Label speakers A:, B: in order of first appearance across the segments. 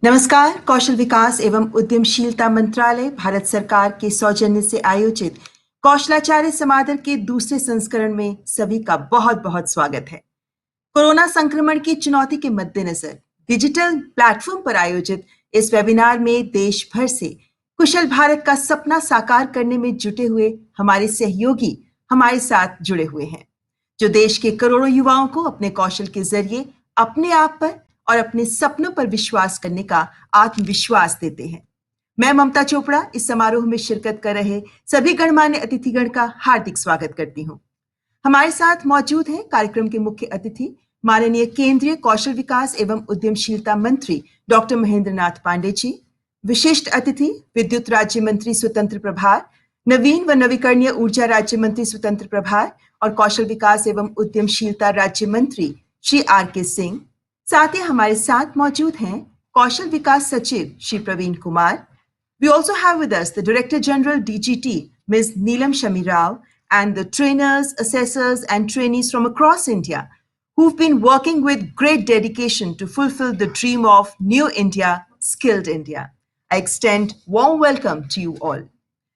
A: नमस्कार। कौशल विकास एवं उद्यमशीलता मंत्रालय भारत सरकार के सौजन्य से आयोजित कौशलाचार्य समादर के दूसरे संस्करण में सभी का बहुत बहुत स्वागत है। कोरोना संक्रमण की चुनौती के मद्देनजर डिजिटल प्लेटफॉर्म पर आयोजित इस वेबिनार में देश भर से कुशल भारत का सपना साकार करने में जुटे हुए हमारे सहयोगी हमारे साथ जुड़े हुए हैं, जो देश के करोड़ों युवाओं को अपने कौशल के जरिए अपने आप पर और अपने सपनों पर विश्वास करने का आत्मविश्वास देते हैं। मैं ममता चोपड़ा इस समारोह में शिरकत कर रहे सभी गणमान्य अतिथिगण का हार्दिक स्वागत करती हूँ। हमारे साथ मौजूद हैं कार्यक्रम के मुख्य अतिथि माननीय केंद्रीय कौशल विकास एवं उद्यमशीलता मंत्री डॉक्टर महेंद्र नाथ पांडे जी, विशिष्ट अतिथि विद्युत राज्य मंत्री स्वतंत्र प्रभार, नवीन व नवीकरणीय ऊर्जा राज्य मंत्री स्वतंत्र प्रभार और कौशल विकास एवं उद्यमशीलता राज्य मंत्री श्री R.K. सिंह। साथ ही हमारे साथ मौजूद हैं कौशल विकास सचिव Shri Praveen Kumar. We also have with us the Director General DGT, Ms. Neelam Shami Rao, and the trainers, assessors, and trainees from across India who've been working with great dedication to fulfill the dream of New India, Skilled India. I extend warm welcome to you all.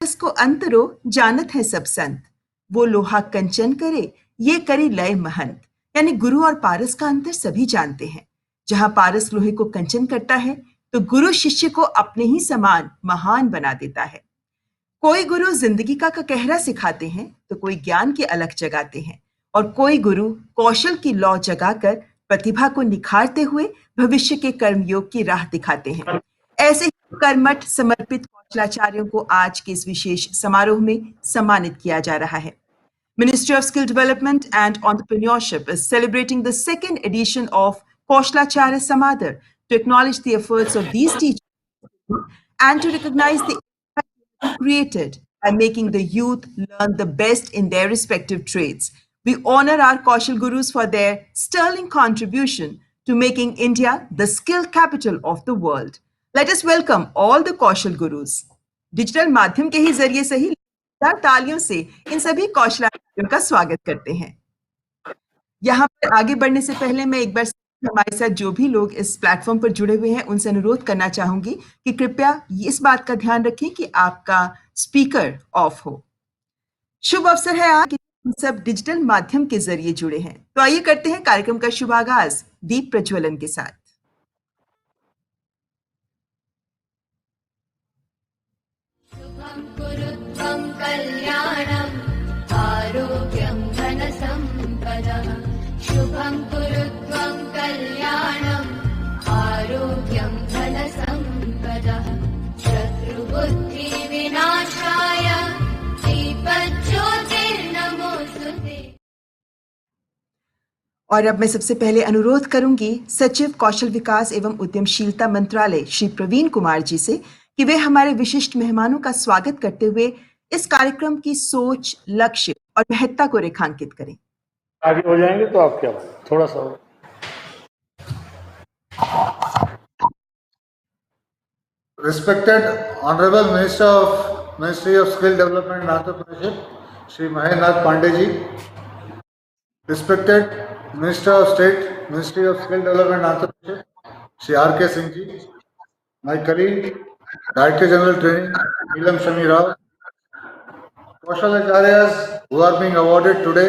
A: इसको अंतरो जानत है सब संत, वो लोहा कंचन करे, ये करी लय महंत। यानी गुरु और पारस का अंतर सभी जानते हैं। जहां पारस लोहे को कंचन करता है तो गुरु शिष्य को अपने ही समान महान बना देता है। कोई गुरु जिंदगी का कहरा सिखाते हैं तो कोई ज्ञान की अलख जगाते हैं और कोई गुरु कौशल की लौ जगाकर प्रतिभा को निखारते हुए भविष्य के कर्मयोग की राह दिखाते हैं। ऐसे ही कर्मठ समर्पित कौशलाचार्यों को आज के इस विशेष समारोह में सम्मानित किया जा रहा है। Ministry of Skill Development and Entrepreneurship is celebrating the second edition of Kaushalacharya Samadar to acknowledge the efforts of these teachers and to recognize the impact created by making the youth learn the best in their respective trades. We honor our Kaushal Gurus for their sterling contribution to making India the skill capital of the world. Let us welcome all the Kaushal Gurus. Digital माध्यम के ही जरिए से ही तालियों से इन सभी कौशलाचार्यों का स्वागत करते हैं। यहाँ पर आगे बढ़ने से पहले मैं एक बार हमारे साथ जो भी लोग इस प्लेटफॉर्म पर जुड़े हुए हैं उनसे अनुरोध करना चाहूंगी कि कृपया इस बात का ध्यान रखें कि आपका स्पीकर ऑफ हो। शुभ अवसर है आज हम सब डिजिटल माध्यम के जरिए जुड़े हैं, तो आइए करते हैं कार्यक्रम का शुभागाज दीप प्रज्वलन के साथ।
B: कल्याणम् आरोग्यं धनसम्पदः शुभं कुरु त्वं कल्याणम् आरोग्यं धनसम्पदः शत्रुबुद्धिविनाशाय दीपज्योतिर्नमोस्तुते।
A: और अब मैं सबसे पहले अनुरोध करूंगी सचिव कौशल विकास एवं उद्यमशीलता मंत्रालय श्री प्रवीण कुमार जी से कि वे हमारे विशिष्ट मेहमानों का स्वागत करते हुए इस कार्यक्रम की सोच, लक्ष्य और महत्ता को रेखांकित करें।
C: आगे हो जाएंगे तो आप क्या थोड़ा सा
D: Respected Honorable Ministry of Skill Development and Entrepreneurship, Shri Mahendra Nath Pandey ji, respected Minister of State, Ministry of Skill Development and Entrepreneurship, Shri R.K. Singh ji, my colleague, Director General Training, Neelam Shami Rao, Kaushalacharyas who are being awarded today,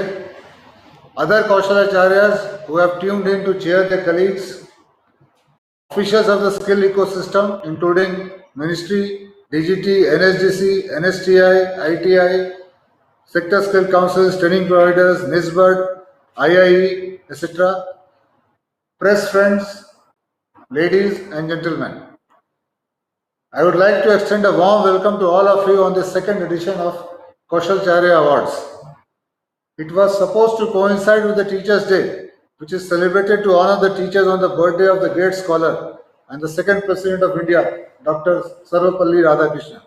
D: other Kaushalacharyas who have tuned in to cheer their colleagues, officials of the skill ecosystem including Ministry, DGT, NSDC, NSTI, ITI, Sector Skill Councils, Training Providers, NISBERT, IIE, etc. Press friends, ladies and gentlemen, I would like to extend a warm welcome to all of you on the second edition of Kaushalacharya Awards. It was supposed to coincide with the Teachers' Day, which is celebrated to honor the teachers on the birthday of the great scholar and the second President of India, Dr. Sarvapalli Radhakrishnan.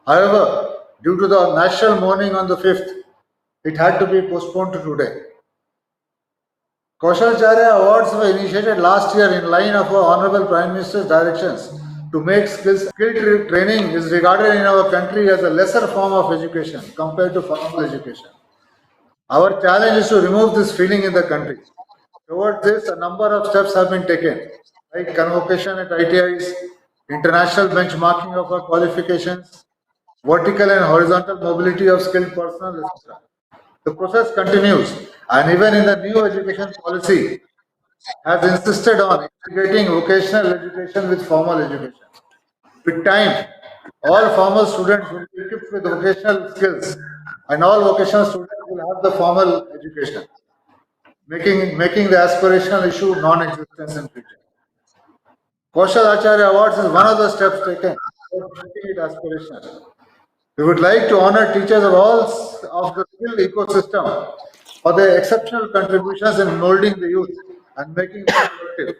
D: However, due to the national mourning on the 5th, it had to be postponed to today. Kaushalacharya Awards were initiated last year in line of our Honorable Prime Minister's directions to make skill training is regarded in our country as a lesser form of education compared to formal education. Our challenge is to remove this feeling in the country. Towards this, a number of steps have been taken. like convocation at ITIs, international benchmarking of our qualifications, vertical and horizontal mobility of skilled personnel, etc. The process continues, and even in the new education policy, has insisted on integrating vocational education with formal education. With time, all formal students will be equipped with vocational skills, and all vocational students will have the formal education, making the aspirational issue non-existent in future. Kaushal Acharya Awards is one of the steps taken towards making it aspirational. We would like to honor teachers of all of the skill ecosystem for their exceptional contributions in molding the youth and making them productive.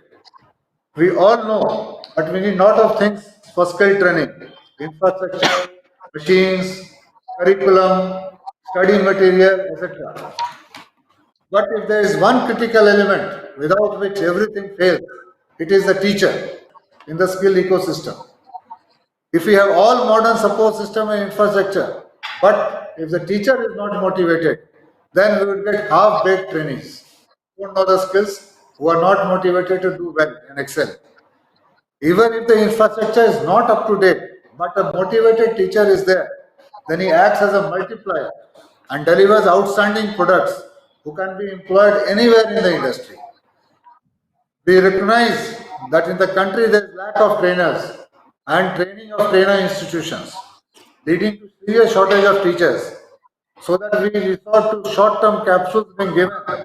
D: We all know that we need a lot of things for skill training: infrastructure, machines, curriculum, study material, etc. But if there is one critical element without which everything fails, it is the teacher in the skill ecosystem. If we have all modern support system and infrastructure, but if the teacher is not motivated, then we will get half-baked trainees who don't know the skills, who are not motivated to do well and excel. Even if the infrastructure is not up to date, but a motivated teacher is there, then he acts as a multiplier and delivers outstanding products who can be employed anywhere in the industry. We recognize that in the country there is lack of trainers and training of trainer institutions, leading to serious shortage of teachers, so that we resort to short-term capsules being given to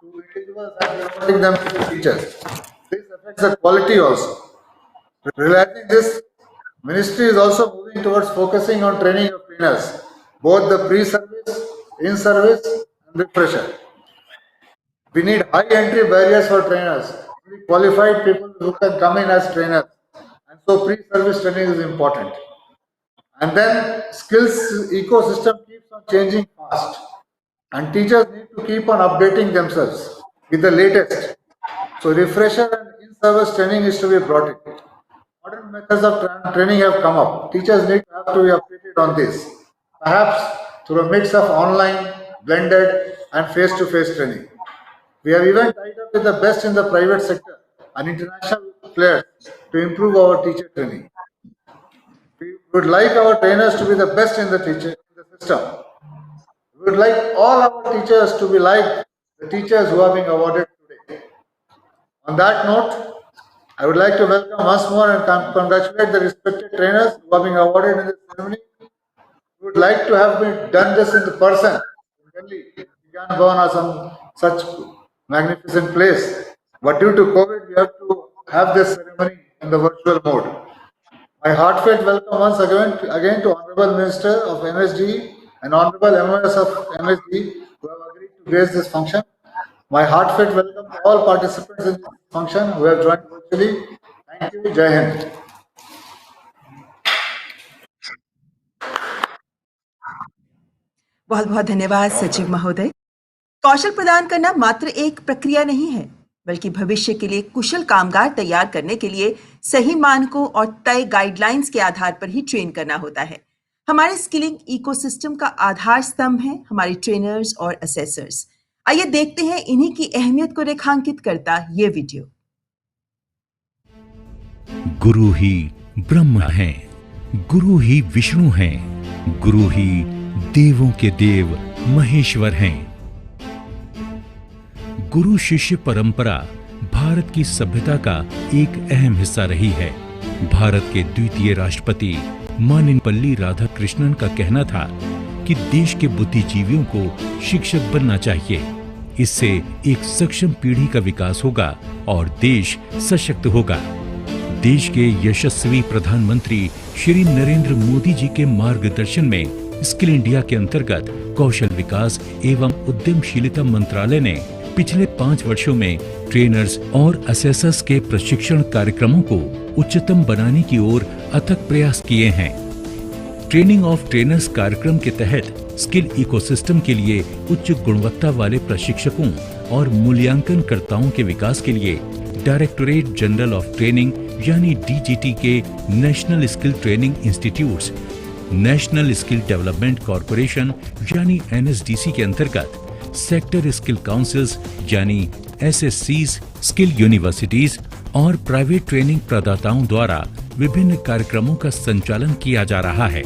D: individuals and promoting them to teachers. This affects the quality also. Realizing this, Ministry is also moving towards focusing on training of trainers, both the pre-service, in-service, and refresher. We need high entry barriers for trainers, qualified people who can come in as trainers, and so pre-service training is important. And then skills ecosystem keeps on changing fast, and teachers need to keep on updating themselves with the latest. So refresher and in-service training is to be brought in. Modern methods of training have come up. Teachers need to have to be updated on this, perhaps through a mix of online, blended, and face-to-face training. We have even tied up with the best in the private sector and international players to improve our teacher training. We would like our trainers to be the best in the system. We would like all our teachers to be like the teachers who are being awarded today. On that note, I would like to welcome once more and congratulate the respected trainers who are being awarded in this ceremony. We would like to have done this in person in Delhi, Gyan Bhavan or some such magnificent place. But due to COVID, we have to have this ceremony in the virtual mode. My heartfelt welcome once again to Honorable Minister of MSD and Honorable MOS of MSD who have agreed to grace this function. My heartfelt welcome to all participants in this function who have joined virtually. Thank you. Jai Hind.
A: बहुत बहुत धन्यवाद सचिव महोदय। कौशल प्रदान करना मात्र एक प्रक्रिया नहीं है, बल्कि भविष्य के लिए कुशल कामगार तैयार करने के लिए सही मानकों और तय गाइडलाइंस के आधार पर ही ट्रेन करना होता है। हमारे स्किलिंग इकोसिस्टम का आधार स्तंभ है हमारे ट्रेनर्स और असेसर्स। आइए देखते हैं इन्हीं की अहमियत को रेखांकित करता ये वीडियो।
E: गुरु ही ब्रह्मा है, गुरु ही विष्णु हैं, गुरु ही देवों के देव महेश्वर हैं। गुरु शिष्य परंपरा भारत की सभ्यता का एक अहम हिस्सा रही है। भारत के द्वितीय राष्ट्रपति मानिनपल्ली राधाकृष्णन का कहना था कि देश के बुद्धिजीवियों को शिक्षक बनना चाहिए। इससे एक सक्षम पीढ़ी का विकास होगा और देश सशक्त होगा। देश के यशस्वी प्रधानमंत्री श्री नरेंद्र मोदी जी के मार्गदर्शन में स्किल इंडिया के अंतर्गत कौशल विकास एवं उद्यमशीलता मंत्रालय ने पिछले 5 वर्षों में ट्रेनर्स और असेसर्स के प्रशिक्षण कार्यक्रमों को उच्चतम बनाने की ओर अथक प्रयास किए हैं। ट्रेनिंग ऑफ ट्रेनर्स कार्यक्रम के तहत स्किल इकोसिस्टम के लिए उच्च गुणवत्ता वाले प्रशिक्षकों और मूल्यांकनकर्ताओं के विकास के लिए डायरेक्टोरेट जनरल ऑफ ट्रेनिंग यानी DGT के national skill training institutes, national skill development corporation यानी NSDC के अंतर्गत सेक्टर स्किल काउंसिल्स यानी SSCs, स्किल यूनिवर्सिटीज और प्राइवेट ट्रेनिंग प्रदाताओं द्वारा विभिन्न कार्यक्रमों का संचालन किया जा रहा है।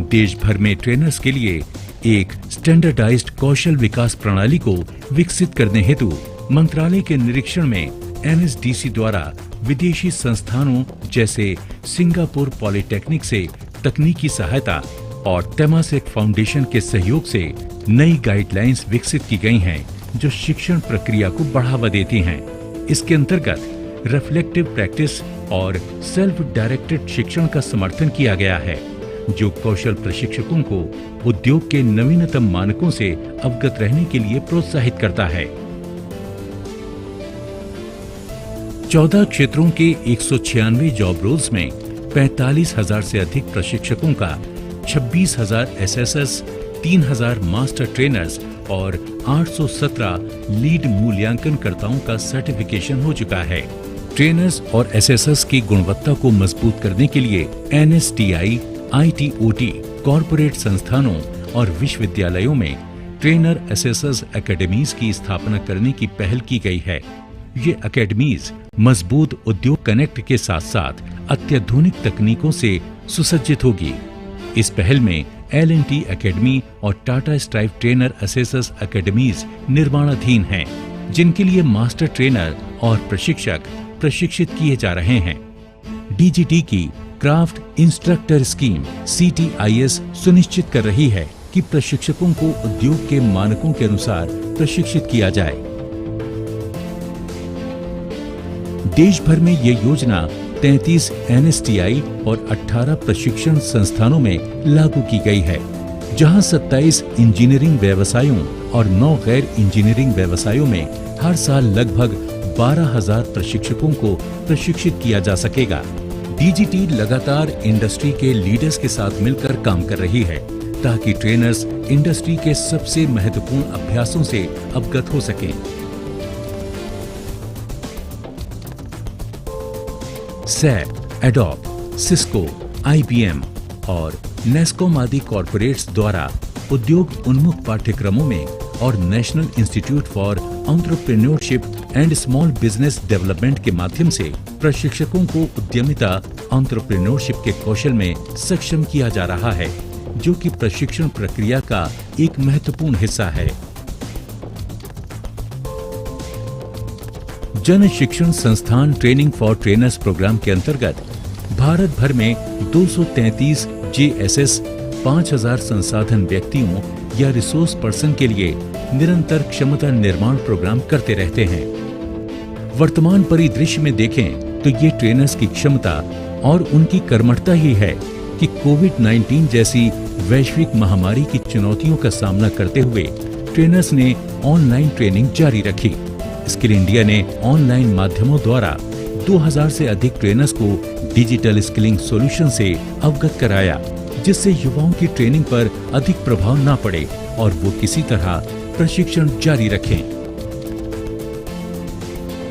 E: देश भर में ट्रेनर्स के लिए एक स्टैंडर्डाइज्ड कौशल विकास प्रणाली को विकसित करने हेतु मंत्रालय के निरीक्षण में NSDC द्वारा विदेशी संस्थानों जैसे सिंगापुर पॉलिटेक्निक से तकनीकी सहायता और तेमासेक फाउंडेशन के सहयोग से नई गाइडलाइंस विकसित की गई हैं, जो शिक्षण प्रक्रिया को बढ़ावा देती हैं। इसके अंतर्गत रिफ्लेक्टिव प्रैक्टिस और सेल्फ डायरेक्टेड शिक्षण का समर्थन किया गया है, जो कौशल प्रशिक्षकों को उद्योग के नवीनतम मानकों से अवगत रहने के लिए प्रोत्साहित करता है। 14 क्षेत्रों के 196 जॉब रोल्स में 45,000 से अधिक प्रशिक्षकों का 26,000 एसएसएस, 3,000 मास्टर ट्रेनर्स और 817 लीड मूल्यांकनकर्ताओं का सर्टिफिकेशन हो चुका है। ट्रेनर्स और एसएसएस की गुणवत्ता को मजबूत करने के लिए NSTI, ITOT, कॉरपोरेट संस्थानों और विश्वविद्यालयों में ट्रेनर एसएसएस एकेडमीज की स्थापना करने की पहल की गई है। ये एकेडमीज मजबूत उद्योग कनेक्ट के साथ साथ अत्याधुनिक तकनीकों से सुसज्जित होगी। इस पहल में L&T एकेडमी और Tata strive trainer SSS academies निर्माणाधीन हैं, जिनके लिए मास्टर ट्रेनर और प्रशिक्षक प्रशिक्षित किए जा रहे हैं। DGT की क्राफ्ट इंस्ट्रक्टर स्कीम CTIS सुनिश्चित कर रही है कि प्रशिक्षकों को उद्योग के मानकों के अनुसार प्रशिक्षित किया जाए। देश भर में ये योजना 33 NSTI और 18 प्रशिक्षण संस्थानों में लागू की गई है, जहां 27 इंजीनियरिंग व्यवसायों और 9 गैर इंजीनियरिंग व्यवसायों में हर साल लगभग 12,000 प्रशिक्षकों को प्रशिक्षित किया जा सकेगा। DGT लगातार इंडस्ट्री के लीडर्स के साथ मिलकर काम कर रही है, ताकि ट्रेनर्स इंडस्ट्री के सबसे महत्वपूर्ण अभ्यासों से अवगत हो सकें। SAP, Adobe, Cisco, IBM और NASSCOM आदि कॉर्पोरेट्स द्वारा उद्योग उन्मुख पाठ्यक्रमों में और national institute for entrepreneurship and small business development के माध्यम से प्रशिक्षकों को उद्यमिता एंटरप्रेन्योरशिप के कौशल में सक्षम किया जा रहा है, जो कि प्रशिक्षण प्रक्रिया का एक महत्वपूर्ण हिस्सा है। जन शिक्षण संस्थान ट्रेनिंग फॉर ट्रेनर्स प्रोग्राम के अंतर्गत भारत भर में 233 JSS 5,000 संसाधन व्यक्तियों या रिसोर्स पर्सन के लिए निरंतर क्षमता निर्माण प्रोग्राम करते रहते हैं। वर्तमान परिदृश्य में देखें तो ये ट्रेनर्स की क्षमता और उनकी कर्मठता ही है कि कोविड-19 जैसी वैश्विक महामारी की चुनौतियों का सामना करते हुए ट्रेनर्स ने ऑनलाइन ट्रेनिंग जारी रखी। स्किल इंडिया ने ऑनलाइन माध्यमों द्वारा 2000 से अधिक ट्रेनर्स को डिजिटल स्किलिंग सॉल्यूशन से अवगत कराया, जिससे युवाओं की ट्रेनिंग पर अधिक प्रभाव न पड़े और वो किसी तरह प्रशिक्षण जारी रखें।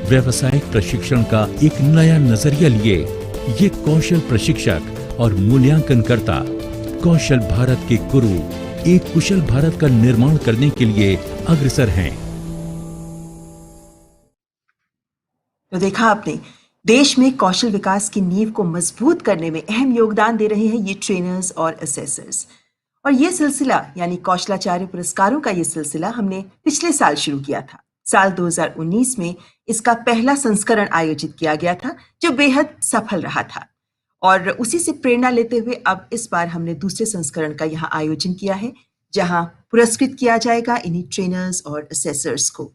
E: व्यावसायिक प्रशिक्षण का एक नया नजरिया लिए ये कौशल प्रशिक्षक और मूल्यांकनकर्ता कौशल भारत के गुरु एक कुशल भारत का निर्माण करने के लिए अग्रसर हैं।
A: तो देखा आपने, देश में कौशल विकास की नींव को मजबूत करने में अहम योगदान दे रहे हैं ये ट्रेनर्स और असेसर्स। और ये सिलसिला यानी कौशलाचार्य पुरस्कारों का ये सिलसिला हमने पिछले साल शुरू किया था। साल 2019 में इसका पहला संस्करण आयोजित किया गया था, जो बेहद सफल रहा था। और उसी से प्रेरणा लेते हुए अब इस बार हमने दूसरे संस्करण का यहाँ आयोजन किया है, जहाँ पुरस्कृत किया जाएगा इन्हीं ट्रेनर्स और असेसर्स को।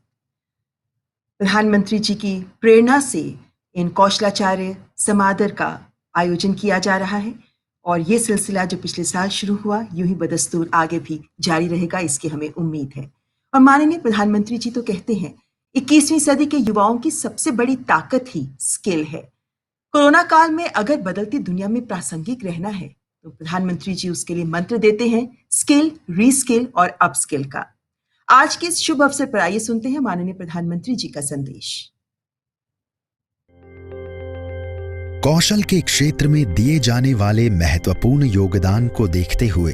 A: प्रधानमंत्री जी की प्रेरणा से इन कौशलाचार्य समादर का आयोजन किया जा रहा है और ये सिलसिला जो पिछले साल शुरू हुआ, यूं ही बदस्तूर आगे भी जारी रहेगा, इसकी हमें उम्मीद है। और माननीय प्रधानमंत्री जी तो कहते हैं 21वीं सदी के युवाओं की सबसे बड़ी ताकत ही स्किल है। कोरोना काल में अगर बदलती दुनिया में प्रासंगिक रहना है तो प्रधानमंत्री जी उसके लिए मंत्र देते हैं स्किल, रीस्किल और अपस्किल का। आज के इस शुभ अवसर पर आइए सुनते हैं माननीय प्रधानमंत्री जी का संदेश।
F: कौशल के क्षेत्र में दिए जाने वाले महत्वपूर्ण योगदान को देखते हुए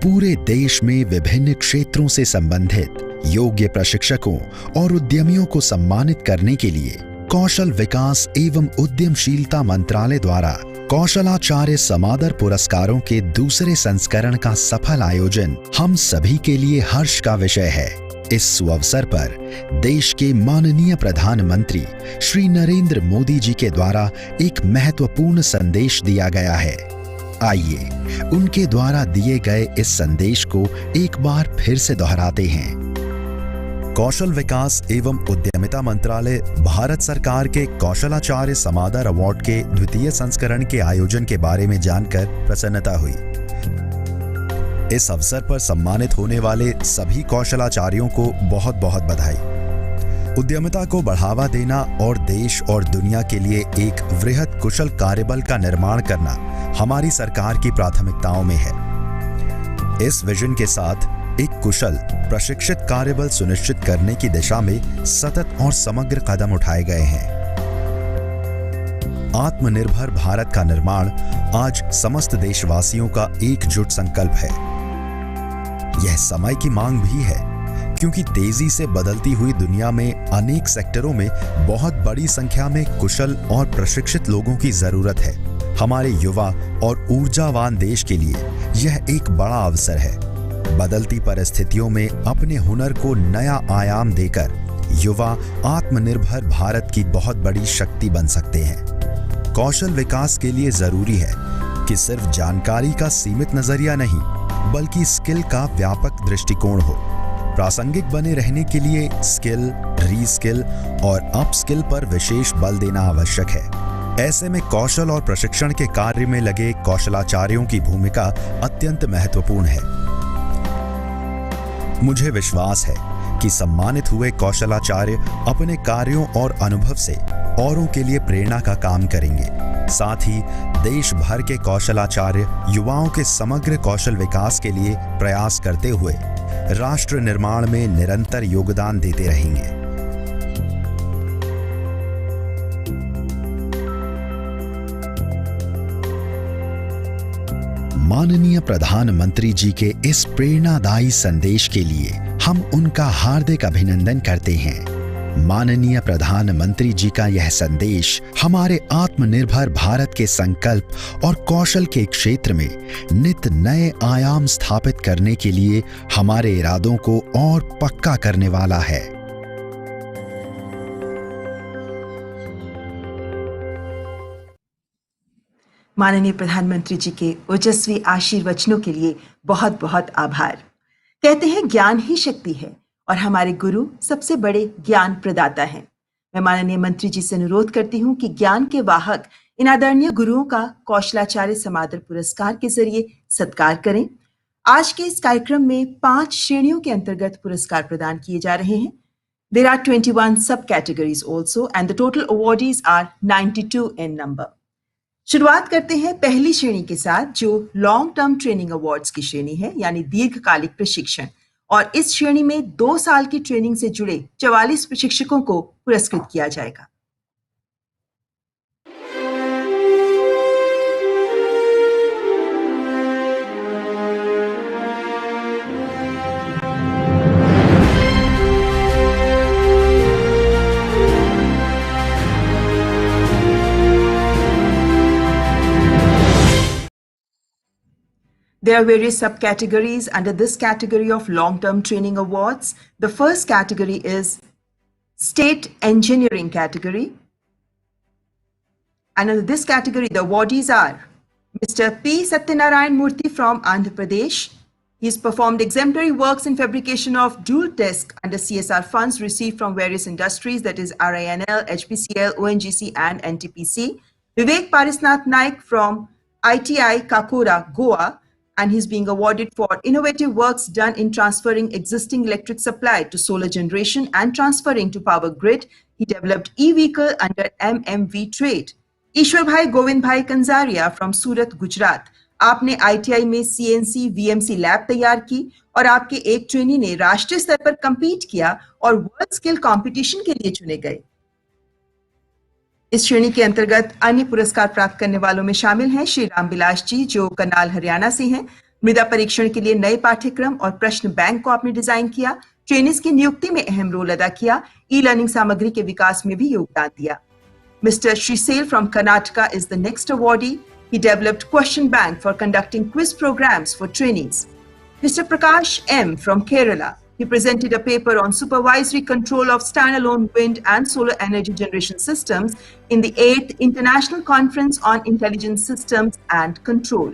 F: पूरे देश में विभिन्न क्षेत्रों से संबंधित योग्य प्रशिक्षकों और उद्यमियों को सम्मानित करने के लिए कौशल विकास एवं उद्यमशीलता मंत्रालय द्वारा कौशलाचार्य समादर पुरस्कारों के दूसरे संस्करण का सफल आयोजन हम सभी के लिए हर्ष का विषय है। इस सुअवसर पर देश के माननीय प्रधानमंत्री श्री नरेंद्र मोदी जी के द्वारा एक महत्वपूर्ण संदेश दिया गया है। आइए उनके द्वारा दिए गए इस संदेश को एक बार फिर से दोहराते हैं। कौशल विकास एवं उद्यमिता मंत्रालय भारत सरकार के कौशलाचार्य समादर अवार्ड के द्वितीय संस्करण के आयोजन के बारे में जानकर प्रसन्नता हुई। इस अवसर पर सम्मानित होने वाले सभी कौशलाचार्यों को बहुत बहुत बधाई। उद्यमिता को बढ़ावा देना और देश और दुनिया के लिए एक वृहद कुशल कार्यबल का निर्माण करना हमारी सरकार की प्राथमिकताओं में है। इस विजन के साथ एक कुशल प्रशिक्षित कार्यबल सुनिश्चित करने की दिशा में सतत और समग्र कदम उठाए गए हैं। आत्मनिर्भर भारत का निर्माण आज समस्त देशवासियों का एकजुट संकल्प है। यह समय की मांग भी है, क्योंकि तेजी से बदलती हुई दुनिया में अनेक सेक्टरों में बहुत बड़ी संख्या में कुशल और प्रशिक्षित लोगों की जरूरत है। हमारे युवा और ऊर्जावान देश के लिए यह एक बड़ा अवसर है। बदलती परिस्थितियों में अपने हुनर को नया आयाम देकर युवा आत्मनिर्भर भारत की बहुत बड़ी शक्ति बन सकते हैं। कौशल विकास के लिए जरूरी है कि सिर्फ जानकारी का सीमित नजरिया नहीं, बल्कि स्किल का व्यापक दृष्टिकोण हो। प्रासंगिक बने रहने के लिए स्किल, रीस्किल और अपस्किल पर विशेष बल देना आवश्यक है। ऐसे में कौशल और प्रशिक्षण के कार्य में लगे कौशलाचार्यों की भूमिका अत्यंत महत्वपूर्ण है। मुझे विश्वास है कि सम्मानित हुए कौशलाचार्य अपने कार्यों और अनुभव से औरों के लिए प्रेरणा का काम करेंगे। साथ ही देश भर के कौशलाचार्य युवाओं के समग्र कौशल विकास के लिए प्रयास करते हुए राष्ट्र निर्माण में निरंतर योगदान देते रहेंगे। माननीय प्रधानमंत्री जी के इस प्रेरणादायी संदेश के लिए हम उनका हार्दिक अभिनंदन करते हैं। माननीय प्रधानमंत्री जी का यह संदेश हमारे आत्मनिर्भर भारत के संकल्प और कौशल के क्षेत्र में नित नए आयाम स्थापित करने के लिए हमारे इरादों को और पक्का करने वाला है।
A: माननीय प्रधानमंत्री जी के ओजस्वी आशीर्वचनों के लिए बहुत बहुत आभार। कहते हैं ज्ञान ही शक्ति है और हमारे गुरु सबसे बड़े ज्ञान प्रदाता हैं। मैं माननीय मंत्री जी से अनुरोध करती हूं कि ज्ञान के वाहक इन आदरणीय गुरुओं का कौशलाचार्य समादर पुरस्कार के जरिए सत्कार करें। आज के इस कार्यक्रम में 5 श्रेणियों के अंतर्गत पुरस्कार प्रदान किए जा रहे हैं। There are 21 sub-categories also and the total awardees are 92 in number. शुरुआत करते हैं पहली श्रेणी के साथ, जो लॉन्ग टर्म ट्रेनिंग अवार्ड्स की श्रेणी है, यानी दीर्घकालिक प्रशिक्षण। और इस श्रेणी में 2 साल की ट्रेनिंग से जुड़े 44 प्रशिक्षकों को पुरस्कृत किया जाएगा। There are various subcategories under this category of long-term training awards. The first category is State Engineering category. And under this category, the awardees are Mr. P. Satyanarayan Murthy from Andhra Pradesh. He's performed exemplary works in fabrication of dual disc under CSR funds received from various industries, that is RINL, HPCL, ONGC, and NTPC. Vivek Parisnath Naik from ITI Kakura, Goa. And he's being awarded for innovative works done in transferring existing electric supply to solar generation and transferring to power grid. He developed e-vehicle under MMV trade. Ishwar Bhai Govind Bhai Kanzaria from Surat, Gujarat. आपने ITI में CNC VMC lab तैयार की और आपके एक trainee ने राष्ट्रीय स्तर पर compete किया और वर्ल्ड स्किल कंपटीशन के लिए चुने गए। इस श्रेणी के अंतर्गत अन्य पुरस्कार प्राप्त करने वालों में शामिल हैं श्री रामविलास जी, जो करनाल हरियाणा से हैं। मृदा परीक्षण के लिए नए पाठ्यक्रम और प्रश्न बैंक को आपने डिजाइन किया, ट्रेनिज की नियुक्ति में अहम रोल अदा किया, ई लर्निंग सामग्री के विकास में भी योगदान दिया। Mr. Srisel from Karnataka is the next awardee. He developed question bank for conducting quiz programs for trainees. Mr. Prakash M from Kerala. He presented a paper on supervisory control of standalone wind and solar energy generation systems in the 8th International Conference on Intelligent Systems and Control.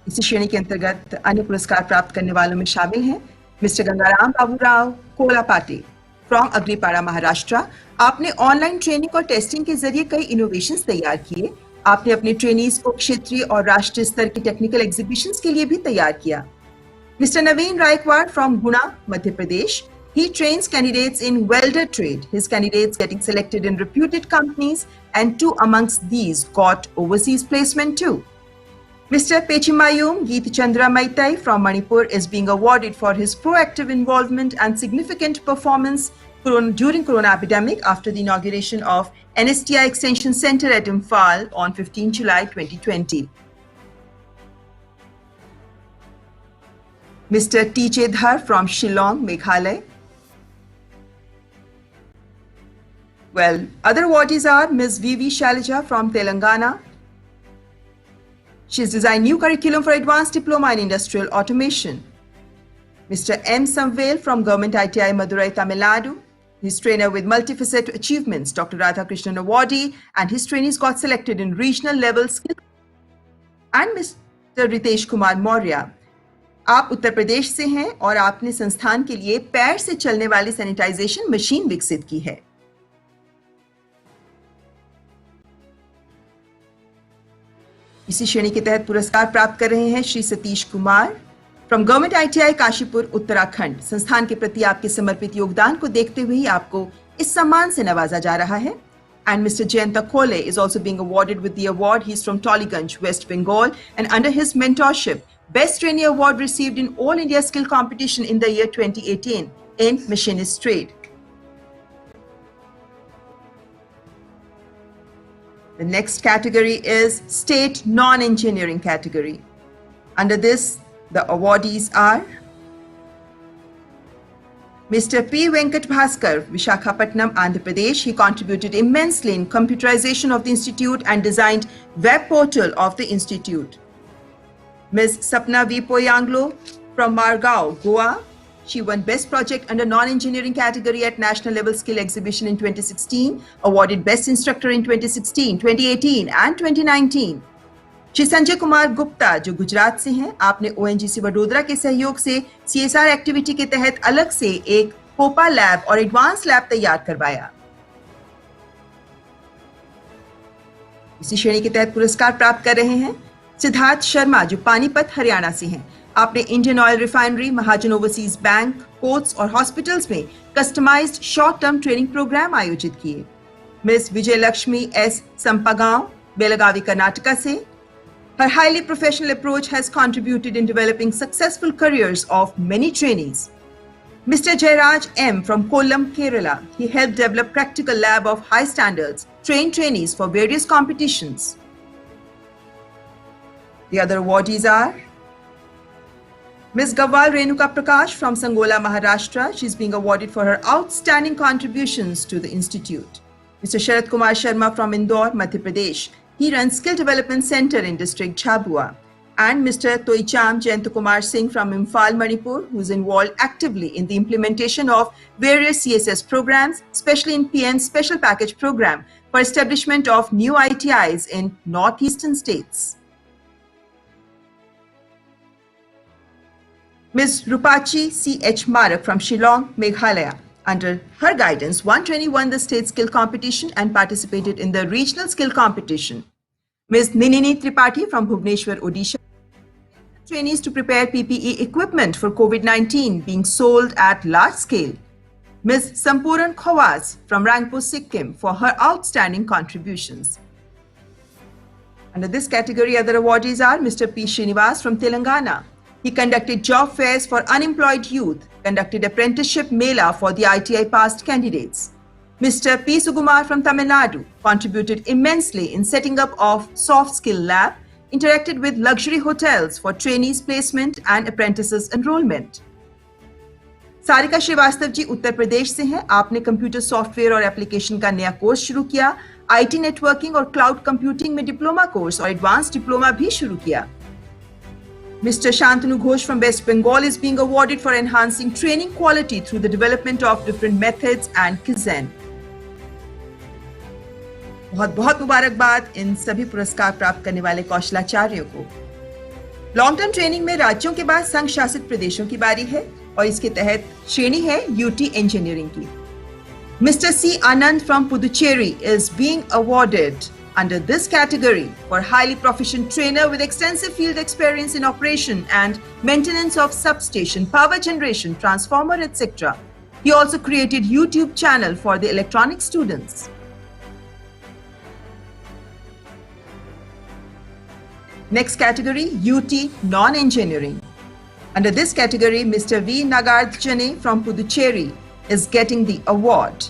A: इसी श्रेणी के अंतर्गत अन्य पुरस्कार प्राप्त करने वालों में शामिल हैं मिस्टर गंगाराम बाबूराव कोलापाटी फ्रॉम अग्रीपाड़ा महाराष्ट्र। आपने ऑनलाइन ट्रेनिंग और टेस्टिंग के जरिए कई इनोवेशंस तैयार किए। आपने अपने ट्रेनीज को क्षेत्रीय और राष्ट्रीय स्तर की टेक्निकल एग्जीबिशंस के लिए भी तैयार किया। Mister Naveen Raikwad from Guna Madhya Pradesh. He trains candidates in welder trade. His candidates getting selected in reputed companies, and 2 amongst these got overseas placement too. Mr. Pechimayum Geet Chandra Maitai from Manipur is being awarded for his proactive involvement and significant performance during Corona epidemic after the inauguration of NSTI Extension Center at Imphal on 15 July 2020. Mr. T.J. Dhar from Shillong, Meghalaya. Well, other awardees are Ms. V.V. Shailaja from Telangana. She has designed new curriculum for advanced diploma in industrial automation. Mr. M. Samvel from Government ITI Madurai, Tamil Nadu. His trainer with multifaceted achievements, Dr. Radhakrishnan awardee, and his trainees got selected in regional level skill. And Mr. Ritesh Kumar Maurya. आप उत्तर प्रदेश से हैं और आपने संस्थान के लिए पैर से चलने वाली सैनिटाइजेशन मशीन विकसित की है। इसी श्रेणी के तहत पुरस्कार प्राप्त कर रहे हैं Shri Satish Kumar from government ITI Kashipur Uttarakhand. संस्थान के प्रति आपके समर्पित योगदान को देखते हुए ही आपको इस सम्मान से नवाजा जा रहा है। And Mr. Jayanta Khole is also being awarded with the award. He's from Toliganj, West Bengal, and under his mentorship, Best Trainee Award received in All India Skill Competition in the year 2018 in Machinist Trade. The next category is State Non-Engineering category. Under this, the awardees are Mr. P. Venkat Bhaskar, Vishakhapatnam, Andhra Pradesh. He contributed immensely in computerization of the institute and designed web portal of the institute. Ms. Sapna V. Poyanglo from Margao, Goa. She won Best Project under Non-Engineering category at National Level Skill Exhibition in 2016, awarded Best Instructor in 2016, 2018 and 2019. Shri Sanjay Kumar Gupta जो गुजरात से हैं, आपने ONGC Vadodara के सहयोग से CSR activity के तहत अलग से एक पोपा लैब और एडवांस लैब तैयार करवाया। इसी श्रेणी के तहत पुरस्कार प्राप्त कर रहे हैं सिद्धार्थ शर्मा जो पानीपत हरियाणा से हैं। आपने Indian oil refinery, Mahajan overseas bank, courts और हॉस्पिटल्स में customised short term training programme आयोजित किए। Miss Vijay Lakshmi S. संपागांव, बेलगावी, कर्नाटका से। Her highly professional approach has contributed in developing successful careers of many trainees. Mr. Jairaj M. from Kollam, Kerala. He helped develop practical lab of high standards, trained trainees for various competitions. The other awardees are Ms. Gawal Renuka Prakash from Sangola, Maharashtra. She's being awarded for her outstanding contributions to the institute. Mr. Sharad Kumar Sharma from Indore, Madhya Pradesh. He runs Skill Development Center in District Jhabua. And Mr. Toicham Jayantakumar Singh from Imphal, Manipur, who is involved actively in the implementation of various CSS programs, especially in PM's Special Package Program for establishment of new ITIs in northeastern states. Ms. Rupachi C.H. Marak from Shillong, Meghalaya. Under her guidance, one trainee won the state skill competition and participated in the regional skill competition. Ms. Ninini Tripathi from Bhubaneswar, Odisha. Trainees to prepare PPE equipment for COVID-19 being sold at large scale. Ms. Sampuran Khawaz from Rangpur, Sikkim for her outstanding contributions. Under this category, other awardees are Mr. P. Srinivas from Telangana. He conducted job fairs for unemployed youth, conducted apprenticeship mela for the ITI past candidates. Mr. P. Sugumar from Tamil Nadu contributed immensely in setting up of soft skill lab, interacted with luxury hotels for trainees placement and apprentices enrollment. Sarika Srivastava ji Uttar Pradesh से हैं। आपने computer software और application का नया course शुरू किया, IT networking और cloud computing में डिप्लोमा कोर्स और एडवांस डिप्लोमा भी शुरू किया। Mr. Shantanu Ghosh from West Bengal is being awarded for enhancing training quality through the development of different methods and Kaizen. बहुत बहुत मुबारकबाद इन सभी पुरस्कार प्राप्त करने वाले कौशलाचार्यों को। लॉन्ग टर्म ट्रेनिंग में राज्यों के बाद संघ शासित प्रदेशों की बारी है और इसके तहत श्रेणी है यूटी इंजीनियरिंग की। Mr. C. Anand from Puducherry is being awarded under this category for highly proficient trainer with extensive field experience in operation and maintenance of substation, power generation, transformer, etc. He also created YouTube channel for the electronic students. Next category, UT non-engineering. Under this category, Mr. V. Nagarjane from Puducherry is getting the award.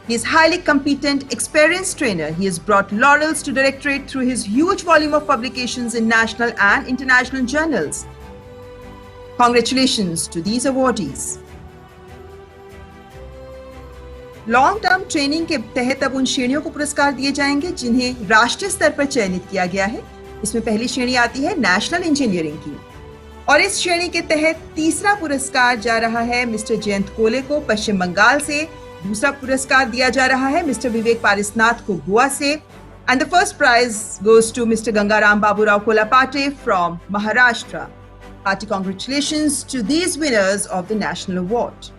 A: He is highly competent, experienced trainer. He has brought laurels to directorate through his huge volume of publications in national and international journals. Congratulations to these awardees. Long term training के तहत अब उन श्रेणियों को पुरस्कार दिए जाएंगे जिन्हें राष्ट्रीय स्तर पर चयनित किया गया है। इसमें पहली श्रेणी आती है नेशनल इंजीनियरिंग की और इस श्रेणी के तहत तीसरा पुरस्कार जा रहा है मिस्टर जयंत कोले को पश्चिम बंगाल से। दूसरा पुरस्कार दिया जा रहा है मिस्टर विवेक पारिसनाथ को गोवा से and the first prize goes to mister Gangaram Baburao Kolapate from Maharashtra. Hearty congratulations to these winners of the national award.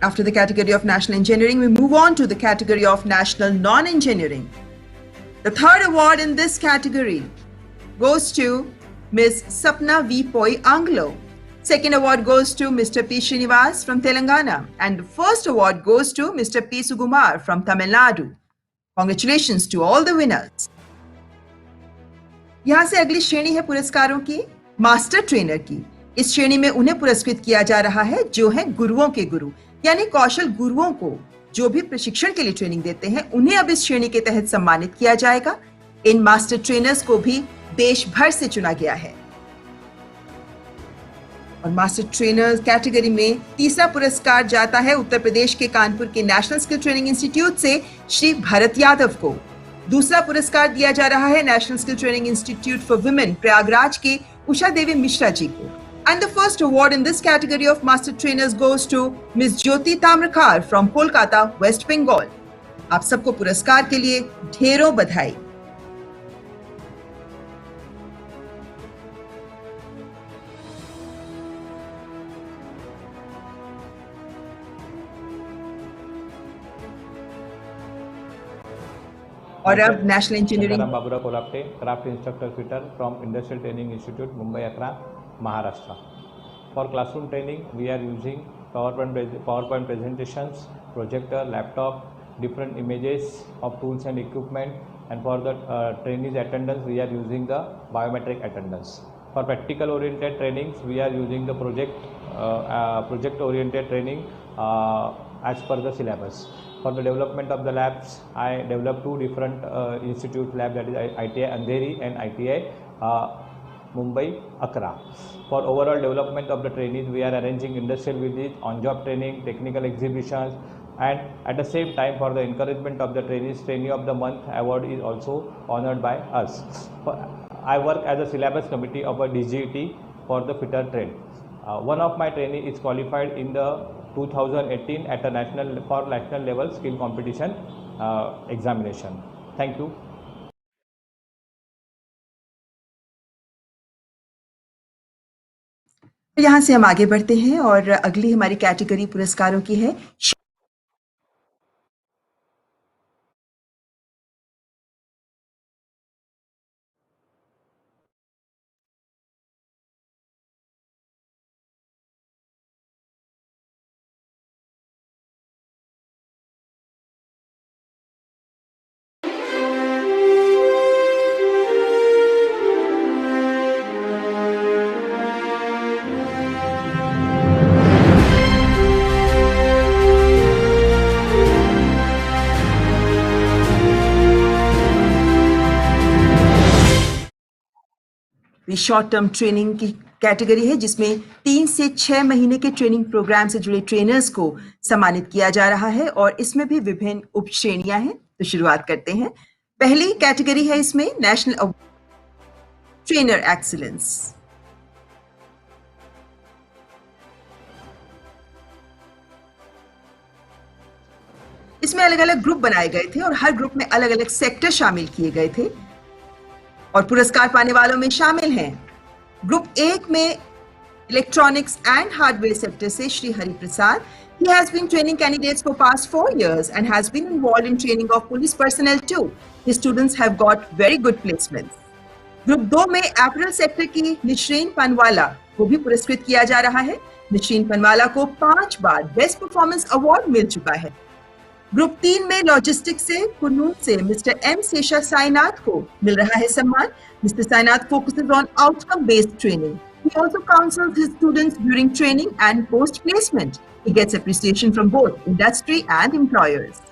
A: After the category of national engineering, we move on to the category of national non-engineering. The third award in this category goes to Ms. Sapna V. Poi Anglo. Second award goes to Mr. P. Srinivas from Telangana. And the first award goes to Mr. P. Sugumar from Tamil Nadu. Congratulations to all the winners. यहाँ से अगली श्रेणी है पुरस्कारों की master trainer की। इस श्रेणी में उन्हें पुरस्कृत किया जा रहा है जो हैं गुरुओं के गुरु, यानी कौशल गुरुओं को जो भी प्रशिक्षण के लिए ट्रेनिंग देते हैं उन्हें अब इस श्रेणी के तहत सम्मानित किया जाएगा। इन मास्टर ट्रेनर्स को भी देश भर से चुना गया है और मास्टर ट्रेनर कैटेगरी में तीसरा पुरस्कार जाता है उत्तर प्रदेश के कानपुर के नेशनल स्किल ट्रेनिंग इंस्टीट्यूट से श्री भरत यादव को। दूसरा पुरस्कार दिया जा रहा है national skill training institute for women Prayagraj के उषा देवी मिश्रा जी को। And the first award in this category of master trainers goes to miss Jyoti Tamrakar from Kolkata, West Bengal. आप सबको पुरस्कार के लिए ढेरों बधाई। और अब national engineering
G: Baburao Kolapate, craft instructor fitter from industrial training institute, Mumbai, Akra, Maharashtra. For classroom training, we are using PowerPoint presentations, projector, laptop, different images of tools and equipment, and for the trainees attendance, we are using the biometric attendance. For practical oriented trainings, we are using the project oriented training as per the syllabus. For the development of the labs, I developed two different institute labs, that is ITI Andheri and ITI Mumbai, Accra. For overall development of the trainees, we are arranging industrial visits, on-job training, technical exhibitions, and at the same time, for the encouragement of the trainees, Trainee of the Month award is also honored by us. I work as a syllabus committee of a DGET for the fitter trade. One of my trainee is qualified in the 2018 at a national level skill competition examination. Thank you.
A: यहाँ से हम आगे बढ़ते हैं और अगली हमारी category पुरस्कारों की है शॉर्ट टर्म ट्रेनिंग की कैटेगरी है जिसमें 3 से 6 महीने के ट्रेनिंग प्रोग्राम से जुड़े ट्रेनर्स को सम्मानित किया जा रहा है और इसमें भी विभिन्न उप श्रेणियां हैं। तो शुरुआत करते हैं। पहली कैटेगरी है इसमें नेशनल ट्रेनर एक्सीलेंस। इसमें अलग अलग ग्रुप बनाए गए थे और हर ग्रुप में अलग अलग सेक्टर शामिल किए गए थे और पुरस्कार पाने वालों में शामिल हैं ग्रुप 1 में इलेक्ट्रॉनिक्स एंड हार्डवेयर सेक्टर से Shri Hari Prasad. He has been training candidates for past 4 years and has been involved in training of police personnel too. His students have got very good placements. Group 2 में apparel sector की निश्रीन पनवाला को भी पुरस्कृत किया जा रहा है। निश्रीन पनवाला को 5 बार बेस्ट परफॉर्मेंस अवार्ड मिल चुका है। ग्रुप 3 में लॉजिस्टिक्स से कुन्नूर से मिस्टर एम शेषा साईनाथ को मिल रहा है सम्मान। Mister Sainath focuses on outcome based training. He also counsels his students during training and post placement. He gets appreciation from both industry and employers.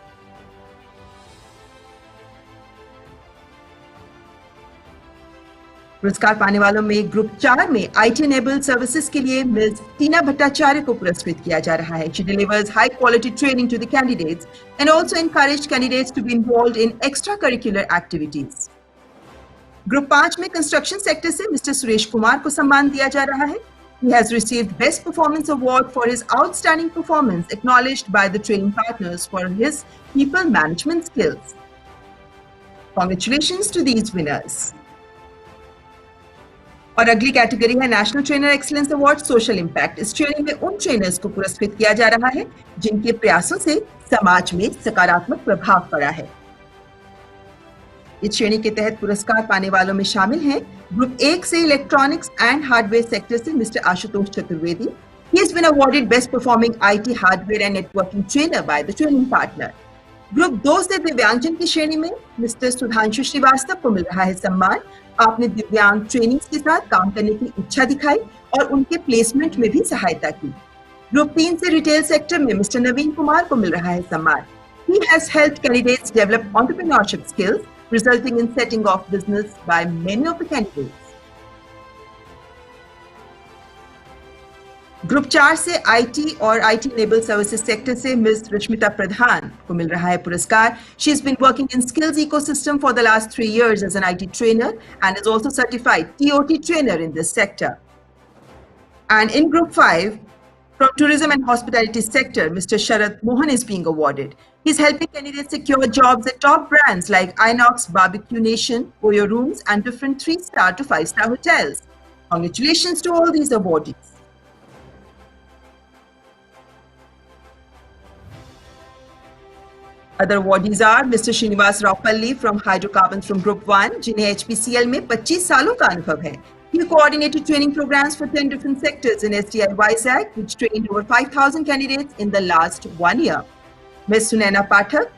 A: पुरस्कार पाने वालों में ग्रुप 4 में IT enabled सर्विसेज के लिए मिस टीना भट्टाचार्य को पुरस्कृत किया जा रहा है। She delivers high quality training to the candidates and also encouraged candidates to be involved in extracurricular activities. Group 5 में कंस्ट्रक्शन सेक्टर से मिस्टर सुरेश कुमार को सम्मान दिया जा रहा है। He has received Best Performance Award for his outstanding performance, acknowledged by the training partners for his people management skills. Congratulations to these winners. और अगली कैटेगरी है national trainer excellence award social impact. इस श्रेणी में उन trainers को पुरस्कृत किया जा रहा है जिनके प्रयासों से समाज में सकारात्मक प्रभाव पड़ा है। इस श्रेणी के तहत पुरस्कार पाने वालों में शामिल हैं ग्रुप 1 से इलेक्ट्रॉनिक्स एंड हार्डवेयर सेक्टर से mister Ashutosh Chaturvedi. He has been awarded best performing IT hardware and networking trainer by the training partner. Group 2 से दिव्यांगजन की श्रेणी में मिस्टर सुधांशु श्रीवास्तव को मिल रहा है सम्मान। आपने दिव्यांग ट्रेनिंग्स के साथ काम करने की इच्छा दिखाई और उनके प्लेसमेंट में भी सहायता की। ग्रुप 3 से रिटेल सेक्टर में मिस्टर नवीन कुमार को मिल रहा है सम्मान। He has helped candidates develop entrepreneurship skills, resulting in setting off business by many of the candidates. Group 4 से IT और IT enabled services सेक्टर से मिस रश्मिता प्रधान को मिल रहा है पुरस्कार। She has been working in skills ecosystem for the last 3 years as an IT trainer and is also certified TOT trainer in this sector. And in group 5, from tourism and hospitality sector, Mr. Sharad Mohan is being awarded. He's helping candidates secure jobs at top brands like Inox, Barbecue Nation, Oyo Rooms, and different 3-star to 5-star hotels. Congratulations to all these awardees. Other awardees are Mr. Srinivas Raupalli from Hydrocarbons from Group 1, जिन्हें HPCL में 25 सालों का अनुभव है. He coordinated training programs for 10 different sectors in SDI Vizag, which trained over 5,000 candidates in the last 1 year. Ms. Sunaina Pathak,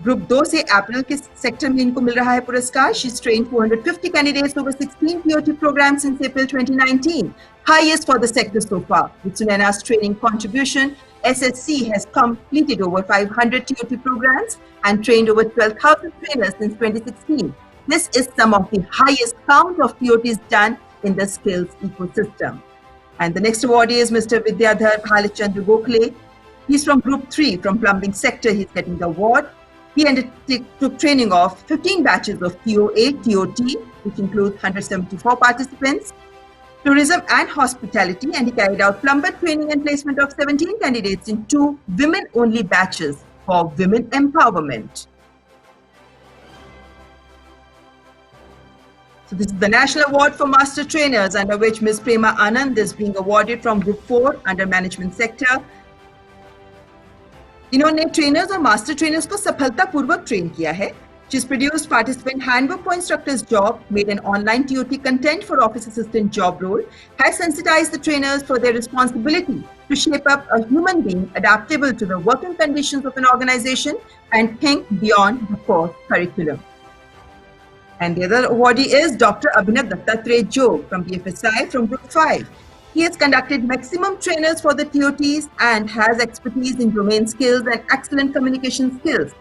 A: Group 2 से Apparel के sector में इनको मिल रहा है पुरस्कार. She's trained 450 candidates over 16 TOT programs since April 2019, highest for the sector so far. With Sunaina's training contribution, SSC has completed over 500 TOT programs and trained over 12,000 trainers since 2016. This is some of the highest count of TOTs done in the skills ecosystem. And the next awardee is Mr. Vidyadhar Bhalachandra Gokhale. He's from Group 3, from plumbing sector. He's getting the award. He took training of 15 batches of TOA, TOT, which includes 174 participants, tourism and hospitality, and he carried out plumber training and placement of 17 candidates in 2 women-only batches for women empowerment. So this is the National Award for Master Trainers, under which Ms. Prema Anand is being awarded from Group 4 under Management Sector. इन्होंने trainers और master trainers को सफलतापूर्वक train किया है. She's produced participant handbook for instructors job, made an online TOT content for office assistant job role, has sensitized the trainers for their responsibility to shape up a human being adaptable to the working conditions of an organization and think beyond the course curriculum. And the other awardee is Dr. Abhinav Dattatreya Jog from BFSI from Group 5. He has conducted maximum trainers for the TOTs and has expertise in domain skills and excellent communication skills.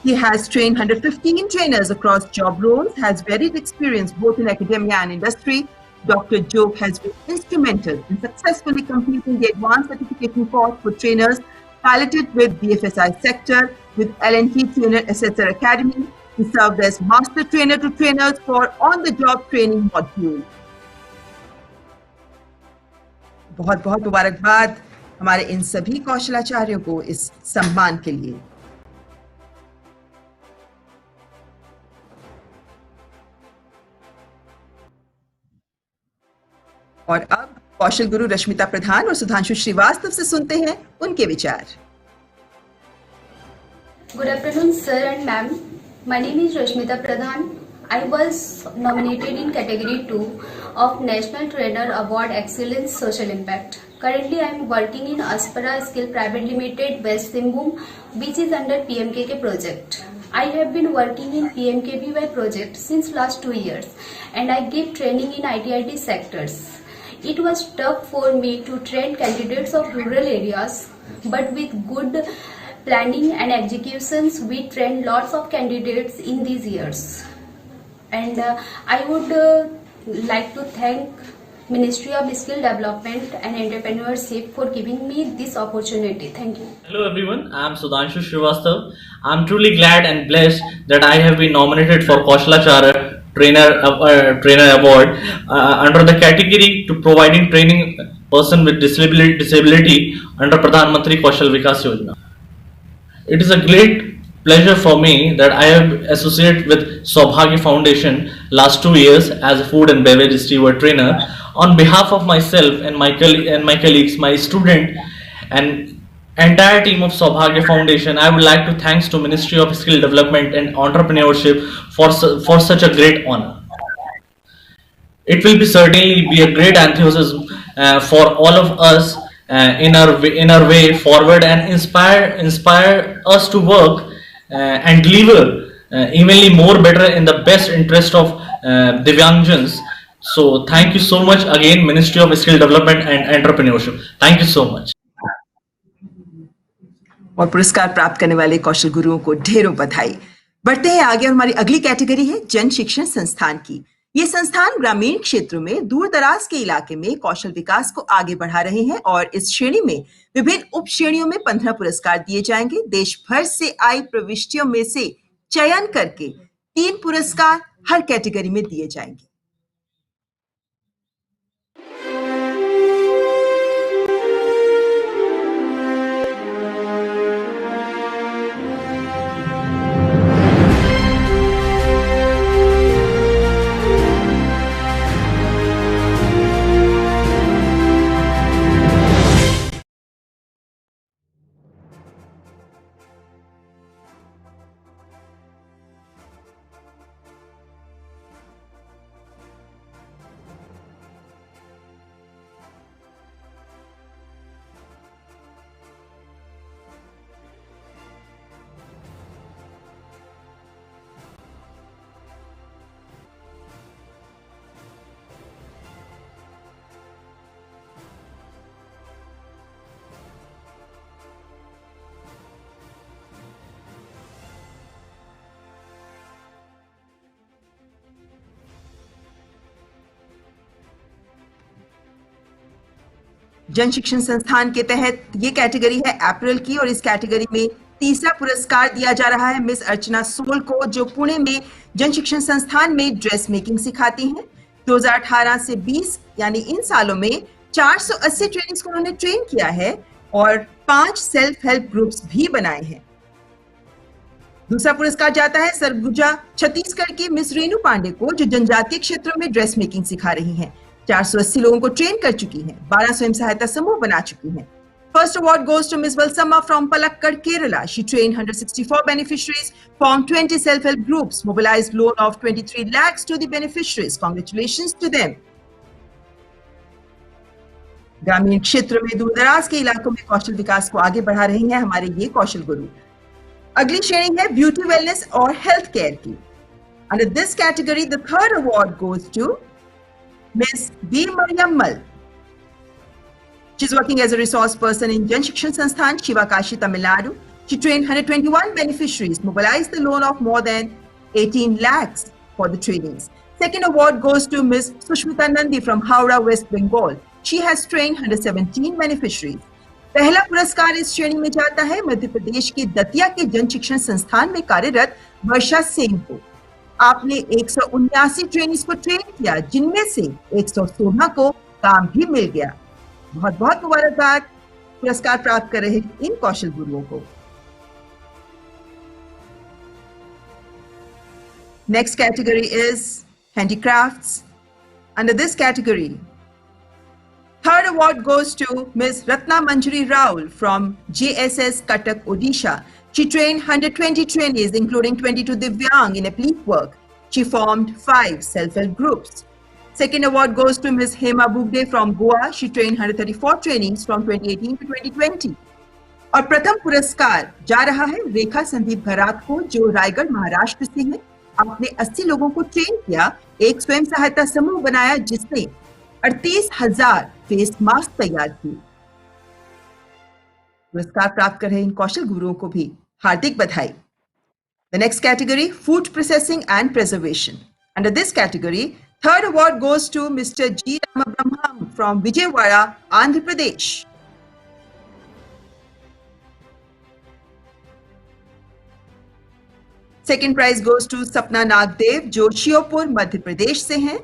A: He has trained 115 trainers across job roles, has varied experience both in academia and industry, Dr. Job has been instrumental in successfully completing the advanced certification course for trainers piloted with BFSI sector with L&T Trainer Assessor Academy. He served as master trainer to trainers for on-the-job training module. बहुत बहुत मुबारकबाद हमारे इन सभी कौशलाचार्यों को इस सम्मान के लिए। और अब कौशल गुरु रश्मिता प्रधान और सुधांशु श्रीवास्तव से सुनते हैं उनके विचार।
H: Good afternoon, sir and ma'am. My name is Rashmita Pradhan. I was nominated in category 2 of National Trainer Award Excellence Social Impact. Currently, I am working in Aspara Skill Private Limited, West Simbhum, which is under PMKK project. I have been working in PMKVY project since last 2 years, and I give training in IT sectors. It was tough for me to train candidates of rural areas, but with good planning and executions, we trained lots of candidates in these years. And I would like to thank Ministry of Skill Development and Entrepreneurship for giving me this opportunity. Thank you.
I: Hello everyone, I am Sudhanshu Srivastav. I am truly glad and blessed that I have been nominated for Kaushalacharya Trainer Award under the category to providing training person with disability under Pradhan Mantri Kaushal Vikas Yojana. It is a great pleasure for me that I have associated with Saubhagya Foundation last 2 years as a food and beverage steward trainer. On behalf of myself and my colleagues, my student and entire team of Saubhagya Foundation, I would like to thanks to Ministry of Skill Development and Entrepreneurship for such a great honor. It will be certainly be a great enthusiasm for all of us in our way forward and inspire us to work and deliver evenly more better in the best interest of Divyangjans. So thank you so much again, Ministry of Skill Development and Entrepreneurship. Thank you so much.
A: और पुरस्कार प्राप्त करने वाले कौशल गुरुओं को ढेरों बधाई। बढ़ते हैं आगे और हमारी अगली कैटेगरी है जन शिक्षण संस्थान की। ये संस्थान ग्रामीण क्षेत्रों में दूर दराज के इलाके में कौशल विकास को आगे बढ़ा रहे हैं और इस श्रेणी में विभिन्न उप श्रेणियों में 15 पुरस्कार दिए जाएंगे। देश भर से आई प्रविष्टियों में से चयन करके 3 पुरस्कार हर कैटेगरी में दिए जाएंगे। जन शिक्षण संस्थान के तहत ये कैटेगरी है अप्रैल की और इस कैटेगरी में तीसरा पुरस्कार दिया जा रहा है मिस अर्चना सोल को, जो पुणे में जन शिक्षण संस्थान में ड्रेस मेकिंग सिखाती हैं। 2018 से 20 यानी इन सालों में 480 ट्रेनिंग्स को उन्होंने ट्रेन किया है और 5 सेल्फ हेल्प ग्रुप्स भी बनाए हैं। दूसरा पुरस्कार जाता है सरगुजा छत्तीसगढ़ की मिस रेनू पांडे को, जो जनजातीय क्षेत्रों में ड्रेस मेकिंग सिखा रही हैं। 480 लोगों को ट्रेन कर चुकी हैं, 12 स्वयं सहायता समूह बना चुकी हैं। First award goes to Ms. Valsamma from Palakkad, Kerala. She trained 164 beneficiaries, formed 20 self-help groups, mobilized loan of 23 lakhs to the beneficiaries. Congratulations to them. ग्रामीण क्षेत्र में दूरदराज के इलाकों में कौशल विकास को आगे बढ़ा रहे हैं हमारे ये कौशल गुरु। अगली श्रेणी है ब्यूटी वेलनेस और हेल्थ केयर की। Under this category, the third award goes to Ms. B. Mariammal. She's working as a resource person in Jan Shikshan Sansthan, Shivakashi, Tamil Nadu. She trained 121 beneficiaries, mobilized the loan of more than 18 lakhs for the trainings. Second award goes to Ms. Sushmita Nandi from Howrah, West Bengal. She has trained 117 beneficiaries. पहला पुरस्कार इस श्रेणी में जाता है मध्य प्रदेश के दतिया के जन शिक्षण संस्थान में कार्यरत वर्षा सेन को। आपने 179 ट्रेनीज को ट्रेन किया, जिनमें से 116 को काम भी मिल गया। बहुत बहुत मुबारकबाद पुरस्कार प्राप्त कर रहे इन कौशल गुरुओं को। Next category is handicrafts. Under this category, third award goes to Ms. Ratna Manjari Raul from JSS Cuttack, Odisha. She trained 120 trainees, including 22 Divyang in applique work. She formed 5 self-help groups. Second award goes to Ms. Hema Bugde from Goa. She trained 134 trainees from 2018 to 2020. और प्रथम पुरस्कार जा रहा है रेखा संदीप घरात को, जो रायगढ़ महाराष्ट्र से है। आपने 80 लोगों को ट्रेन किया, एक स्वयं सहायता समूह बनाया जिसने 38,000 फेस मास्क तैयार किए। पुरस्कार प्राप्त कर रहे इन कौशल गुरुओं को भी हार्दिक बधाई। The next category, food processing and preservation. Under this category, third award goes to Mr. G. Ramabrahmam from Vijayawada, Andhra Pradesh. Second prize goes to Sapna Nagdev, जो श्योपुर मध्य प्रदेश से हैं.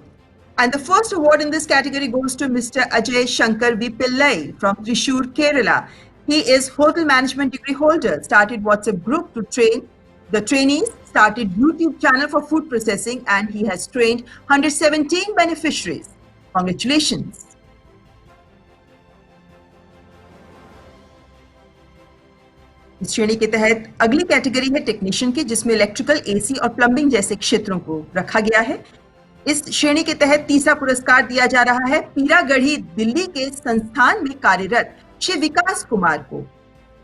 A: And the first award in this category goes to Mr. Ajay Shankar V. Pillai from Thrissur, Kerala. He is hotel management degree holder, started WhatsApp group to train the trainees, started YouTube channel for food processing, and he has trained 117 beneficiaries. Congratulations. इस श्रेणी के तहत अगली category है technician की, जिसमें electrical, AC और plumbing जैसे क्षेत्रों को रखा गया है। इस श्रेणी के तहत तीसरा पुरस्कार दिया जा रहा है पीरागढ़ी, दिल्ली के संस्थान में कार्यरत श्री विकास कुमार को।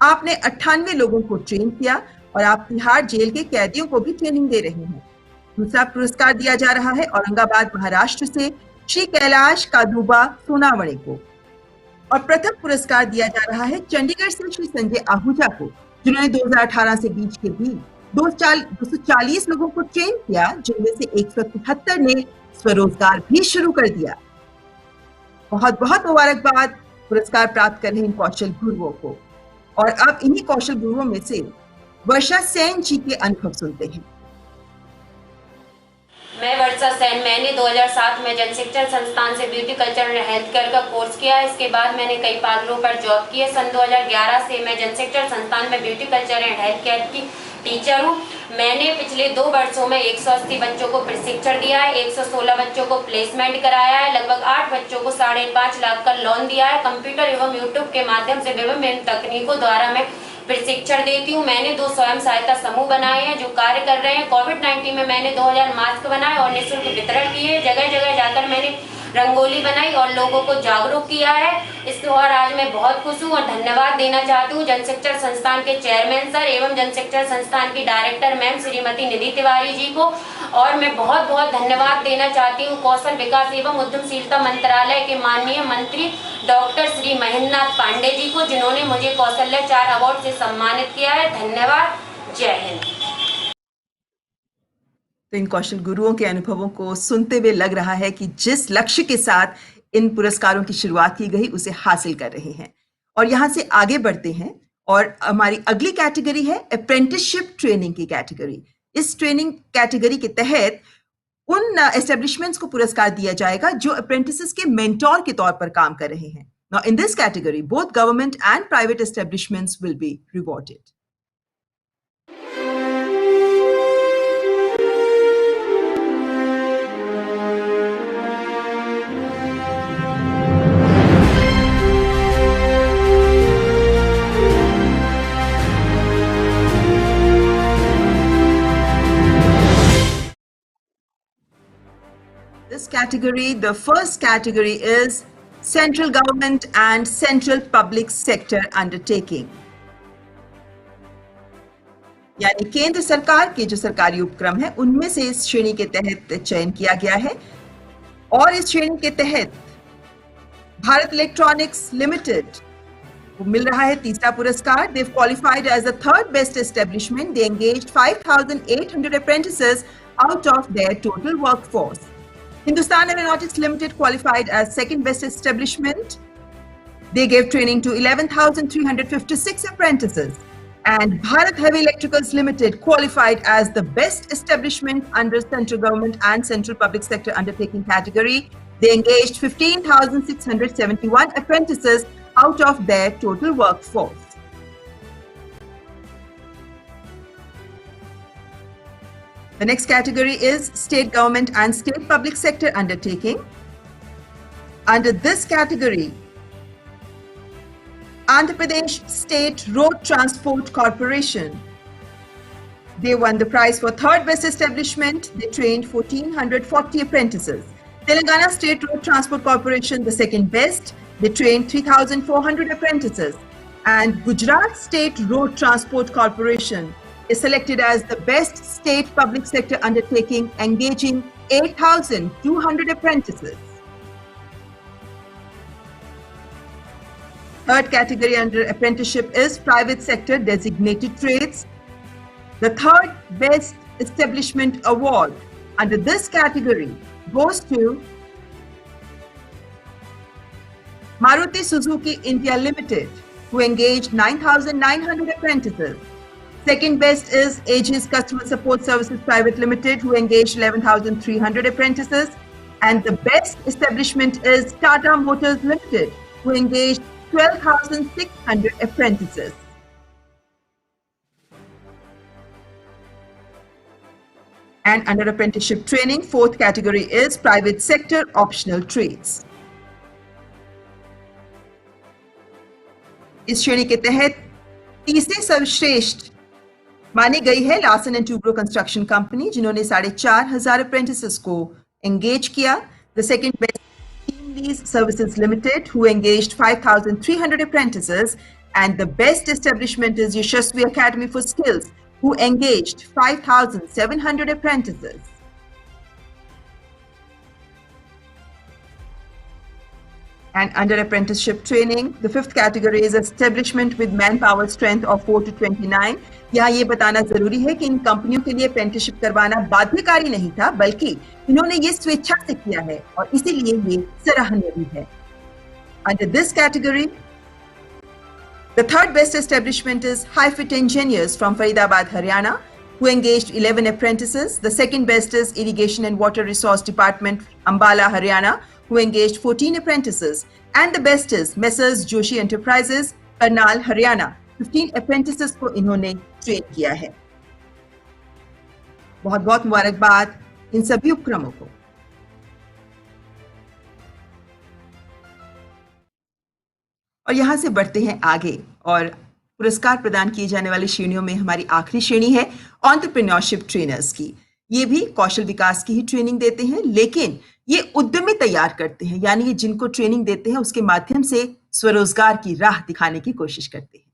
A: आपने 98 लोगों को ट्रेन किया और आप तिहाड़ जेल के कैदियों को भी ट्रेनिंग दे रहे हैं। दूसरा पुरस्कार दिया जा रहा है औरंगाबाद, महाराष्ट्र से श्री कैलाश कादुबा सोनावणे को। और प्रथम पुरस्कार दिया जा रहा है चंडीगढ़ से श्री संजय आहूजा को, जिन्होंने 2018 से बीच के बीच 240 लोगों को ट्रेन किया, जिनमें से 173 ने स्वरोजगार भी शुरू कर दिया। बहुत बहुत मुबारकबाद पुरस्कार प्राप्त कर रहे इन कौशल गुरुओं को। और अब इन्हीं कौशल गुरुओं में से वर्षा सेन जी के अनुभव सुनते हैं।
J: मैं वर्षा सेन, मैंने 2007 में जनशिक्षण संस्थान से beauty culture and health care का कोर्स किया। इसके बाद मैंने कई पार्लरों पर जॉब की है। सन 2011 से मैं जनशिक्षण संस्थान में beauty culture and health care की टीचर हूँ। मैंने पिछले 2 वर्षों में 180 बच्चों को प्रशिक्षण दिया है, 116 बच्चों को प्लेसमेंट कराया है, लगभग 8 बच्चों को 5.5 लाख का लोन दिया है। कंप्यूटर एवं यूट्यूब के माध्यम से विभिन्न तकनीकों द्वारा मैं प्रशिक्षण देती हूँ। मैंने 2 स्वयं सहायता समूह बनाए हैं जो कार्य कर रहे हैं। कोविड-19 में मैंने 2000 मास्क बनाए और निःशुल्क वितरण किए। जगह जगह जाकर मैंने रंगोली बनाई और लोगों को जागरूक किया है। इसके और आज मैं बहुत खुश हूँ और धन्यवाद देना चाहती हूँ जनशिक्षण संस्थान के चेयरमैन सर एवं जनशिक्षण संस्थान की डायरेक्टर मैम श्रीमती निधि तिवारी जी को। और मैं बहुत बहुत धन्यवाद देना चाहती हूँ कौशल विकास एवं उद्यमशीलता मंत्रालय के माननीय मंत्री डॉक्टर श्री महेंद्रनाथ पांडे जी को, जिन्होंने मुझे कौशल्याचार अवार्ड से सम्मानित किया है। धन्यवाद। जय हिंद।
A: तो इन कौशल गुरुओं के अनुभवों को सुनते हुए लग रहा है कि जिस लक्ष्य के साथ इन पुरस्कारों की शुरुआत की गई उसे हासिल कर रहे हैं। और यहाँ से आगे बढ़ते हैं और हमारी अगली कैटेगरी है अप्रेंटिसशिप ट्रेनिंग की कैटेगरी। इस ट्रेनिंग कैटेगरी के तहत उन एस्टेब्लिशमेंट्स को पुरस्कार दिया जाएगा जो अप्रेंटिसेस के मेंटोर के तौर पर काम कर रहे हैं। Now in this category, both government and private establishments will be rewarded. This category, the first category is Central Government and Central Public Sector Undertaking. यानी केंद्र सरकार के जो सरकारी उपक्रम है उनमें से इस श्रेणी के तहत चयन किया गया है। और इस श्रेणी के तहत भारत इलेक्ट्रॉनिक्स लिमिटेड को मिल रहा है तीसरा पुरस्कार। They've qualified as the third best establishment. They engaged 5,800 apprentices out of their total workforce. Hindustan Aeronautics Limited qualified as second best establishment. They gave training to 11,356 apprentices. And Bharat Heavy Electricals Limited qualified as the best establishment under central government and central public sector undertaking category. They engaged 15,671 apprentices out of their total workforce. The next category is state government and state public sector undertaking. Under this category, Andhra Pradesh State Road Transport Corporation, they won the prize for third best establishment. They trained 1,440 apprentices. Telangana State Road Transport Corporation, the second best. They trained 3,400 apprentices. And Gujarat State Road Transport Corporation is selected as the best state public sector undertaking, engaging 8,200 apprentices. Third category under apprenticeship is private sector designated trades. The third best establishment award under this category goes to Maruti Suzuki India Limited, who engaged 9,900 apprentices. Second best is Aegis Customer Support Services Private Limited, who engaged 11,300 apprentices. And the best establishment is Tata Motors Limited, who engaged 12,600 apprentices. And under apprenticeship training, fourth category is private sector optional trades. इस श्रेणी के तहत तीसरी सर्वश्रेष्ठ मानी गई है Larsen and Toubro construction company, जिन्होंने 4,500 अप्रेंटिसेस को एंगेज किया. The second best Team Services Limited, who engaged 5,300 apprentices, and the best establishment is Yashasvi Academy for Skills, who engaged 5,700 apprentices. And under apprenticeship training, the fifth category is establishment with manpower strength of 4 to 29. यहाँ ये बताना जरूरी है कि इन कंपनियों के लिए apprenticeship करवाना बाध्यकारी नहीं था, बल्कि इन्होंने ये स्वेच्छा से किया है और इसीलिए ये सराहनीय भी है. Under this category, the third best establishment is Hi-Fit Engineers from Faridabad, Haryana, who engaged 11 apprentices. The second best is Irrigation and Water Resource Department, Ambala, Haryana, who engaged 14 apprentices. And the best is Messrs. Joshi Enterprises, Karnal, Haryana. 15 apprentices को इन्होंने train किया है. बहुत बहुत मुबारकबाद इन सभी उपक्रमों को. और यहां से बढ़ते हैं आगे और पुरस्कार प्रदान किए जाने वाली श्रेणियों में हमारी आखिरी श्रेणी है एंटरप्रेन्योरशिप ट्रेनर्स की. ये भी कौशल विकास की ही ट्रेनिंग देते हैं, लेकिन ये उद्यमी तैयार करते हैं, यानी ये जिनको ट्रेनिंग देते हैं उसके माध्यम से स्वरोजगार की राह दिखाने की कोशिश करते हैं.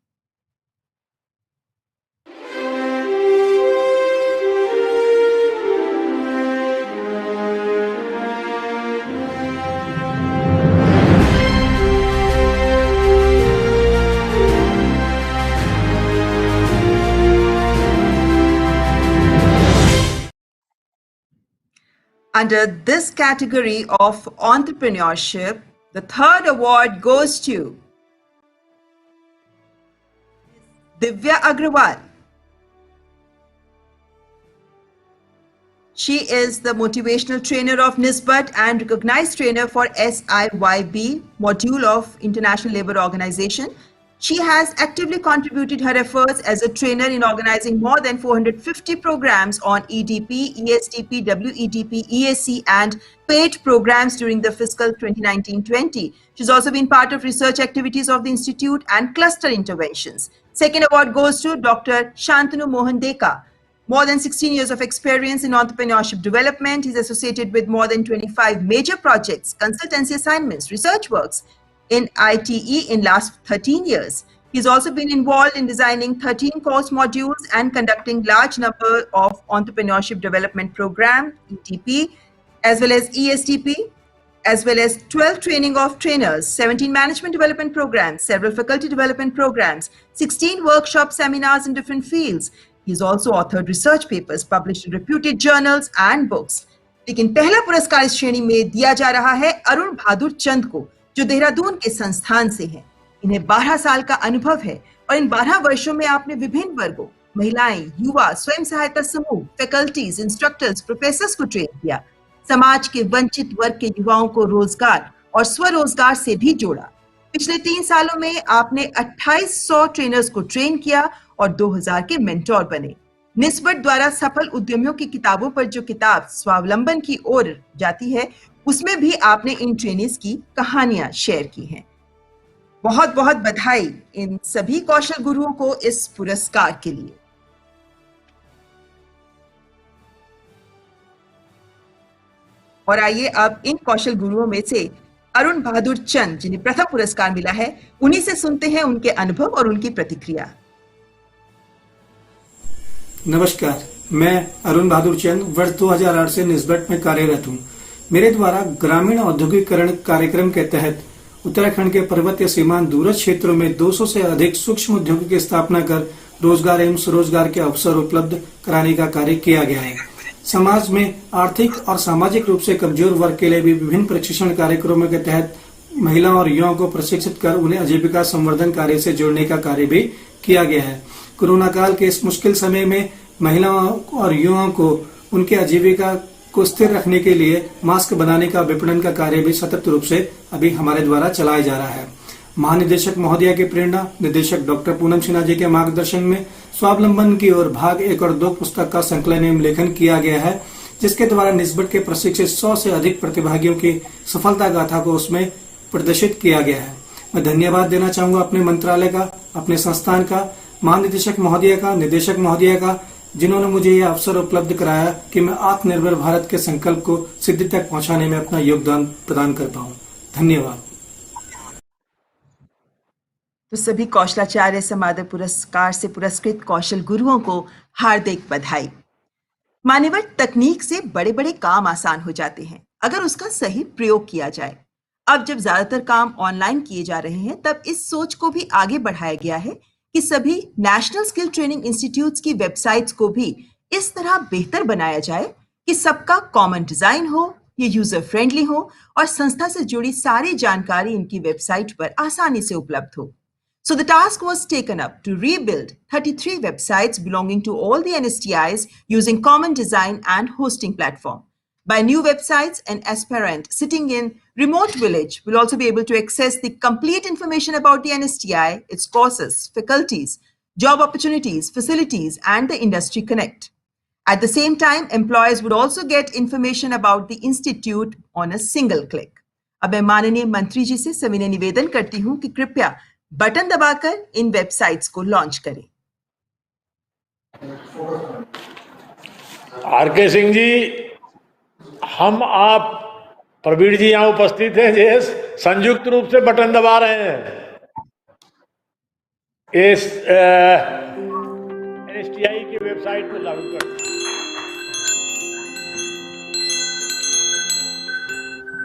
A: Under this category of entrepreneurship, the third award goes to Divya Agrawal. She is the motivational trainer of NISBAT and recognized trainer for SIYB module of International Labour Organization. She has actively contributed her efforts as a trainer in organizing more than 450 programs on EDP, ESDP, WEDP, ESC and paid programs during the fiscal 2019-20. She's also been part of research activities of the Institute and cluster interventions. Second award goes to Dr. Shantanu Mohan Deka. More than 16 years of experience in entrepreneurship development. He's associated with more than 25 major projects, consultancy assignments, research works in ITE in last 13 years. He's also been involved in designing 13 course modules and conducting large number of entrepreneurship development program, ETP, as well as ESTP, as well as 12 training of trainers, 17 management development programs, several faculty development programs, 16 workshop seminars in different fields. He's also authored research papers published in reputed journals and books. लेकिन पहला पुरस्कार इस श्रेणी में दिया जा रहा है अरुण बहादुर चंद को, जो देहरादून के संस्थान से हैं। इन्हें 12 साल का अनुभव है और इन 12 वर्षों में आपने विभिन्न वर्गों, महिलाएं, युवा, स्वयं सहायता समूह, फैकल्टीज, इंस्ट्रक्टर्स, प्रोफेसर्स को ट्रेन किया। समाज के वंचित वर्ग के युवाओं को रोजगार और स्वरोजगार से भी जोड़ा। पिछले 3 सालों में आपने 2800 ट्रेनर्स को ट्रेन किया और 2000 के मेंटोर बने। निस्बत द्वारा सफल उद्यमियों की किताबों पर जो किताब स्वावलंबन की ओर जाती है, उसमें भी आपने इन ट्रेनीज की कहानियां शेयर की हैं। बहुत बहुत बधाई इन सभी कौशल गुरुओं को इस पुरस्कार के लिए। और आइए अब इन कौशल गुरुओं में से अरुण बहादुर चंद, जिन्हें प्रथम पुरस्कार मिला है, उन्हीं से सुनते हैं उनके अनुभव और उनकी प्रतिक्रिया।
K: नमस्कार, मैं अरुण बहादुर चंद वर्ष 2008 से निस्बत में कार्यरत हूँ। मेरे द्वारा ग्रामीण औद्योगिकरण कार्यक्रम के तहत उत्तराखंड के पर्वतीय सीमांत दूरस्थ क्षेत्रों में 200 से अधिक सूक्ष्म उद्योगों की स्थापना कर रोजगार एवं स्वरोजगार के अवसर उपलब्ध कराने का कार्य किया गया है। समाज में आर्थिक और सामाजिक रूप से कमजोर वर्ग के लिए भी विभिन्न प्रशिक्षण कार्यक्रमों के तहत महिलाओं और युवाओं को प्रशिक्षित कर उन्हें आजीविका संवर्धन कार्य से जोड़ने का कार्य भी किया गया है। कोरोना काल के इस मुश्किल समय में महिलाओं और युवाओं को उनकी आजीविका को स्थिर रखने के लिए मास्क बनाने का विपणन का कार्य भी सतत रूप से अभी हमारे द्वारा चलाया जा रहा है। महानिदेशक महोदया की प्रेरणा, निदेशक डॉक्टर पूनम सिन्हा जी के मार्गदर्शन में स्वावलंबन की ओर भाग 1 और 2 पुस्तक का संकलन एवं लेखन किया गया है, जिसके द्वारा निस्बत के प्रशिक्षित 100 से अधिक प्रतिभागियों की सफलता गाथा को उसमें प्रदर्शित किया गया है। मैं धन्यवाद देना चाहूंगा अपने मंत्रालय का, अपने संस्थान का, महानिदेशक महोदया का, निदेशक महोदया का, जिन्होंने मुझे यह अवसर उपलब्ध कराया कि मैं आत्मनिर्भर भारत के संकल्प को सिद्धि तक पहुंचाने में अपना योगदान प्रदान कर पाऊं। धन्यवाद।
A: तो सभी कौशलाचार्य समादर पुरस्कार से पुरस्कृत कौशल गुरुओं को हार्दिक बधाई। मानवीय तकनीक से बड़े बड़े काम आसान हो जाते हैं अगर उसका सही प्रयोग किया जाए। अब जब ज्यादातर काम ऑनलाइन किए जा रहे हैं, तब इस सोच को भी आगे बढ़ाया गया है कि सभी नेशनल स्किल ट्रेनिंग इंस्टीट्यूट्स की वेबसाइट्स को भी इस तरह बेहतर बनाया जाए कि सबका कॉमन डिजाइन हो, ये यूजर फ्रेंडली हो और संस्था से जुड़ी सारी जानकारी इनकी वेबसाइट पर आसानी से उपलब्ध हो। So the task was taken up to rebuild 33 websites belonging to all the NSTIs using common design and hosting platform. By new websites, an aspirant sitting in remote village will also be able to access the complete information about the NSTI, its courses, faculties, job opportunities, facilities, and the industry connect. At the same time, employers would also get information about the institute on a single click. अब मैं माननीय मंत्री जी से सविनय निवेदन करती हूँ कि कृपया बटन दबाकर इन वेबसाइट्स को लॉन्च करें।
C: आर.के. सिंह जी, हम आप प्रवीण जी यहाँ उपस्थित हैं, जे संयुक्त रूप से बटन दबा रहे हैं इस एनएसटीआई की वेबसाइट को लागू कर।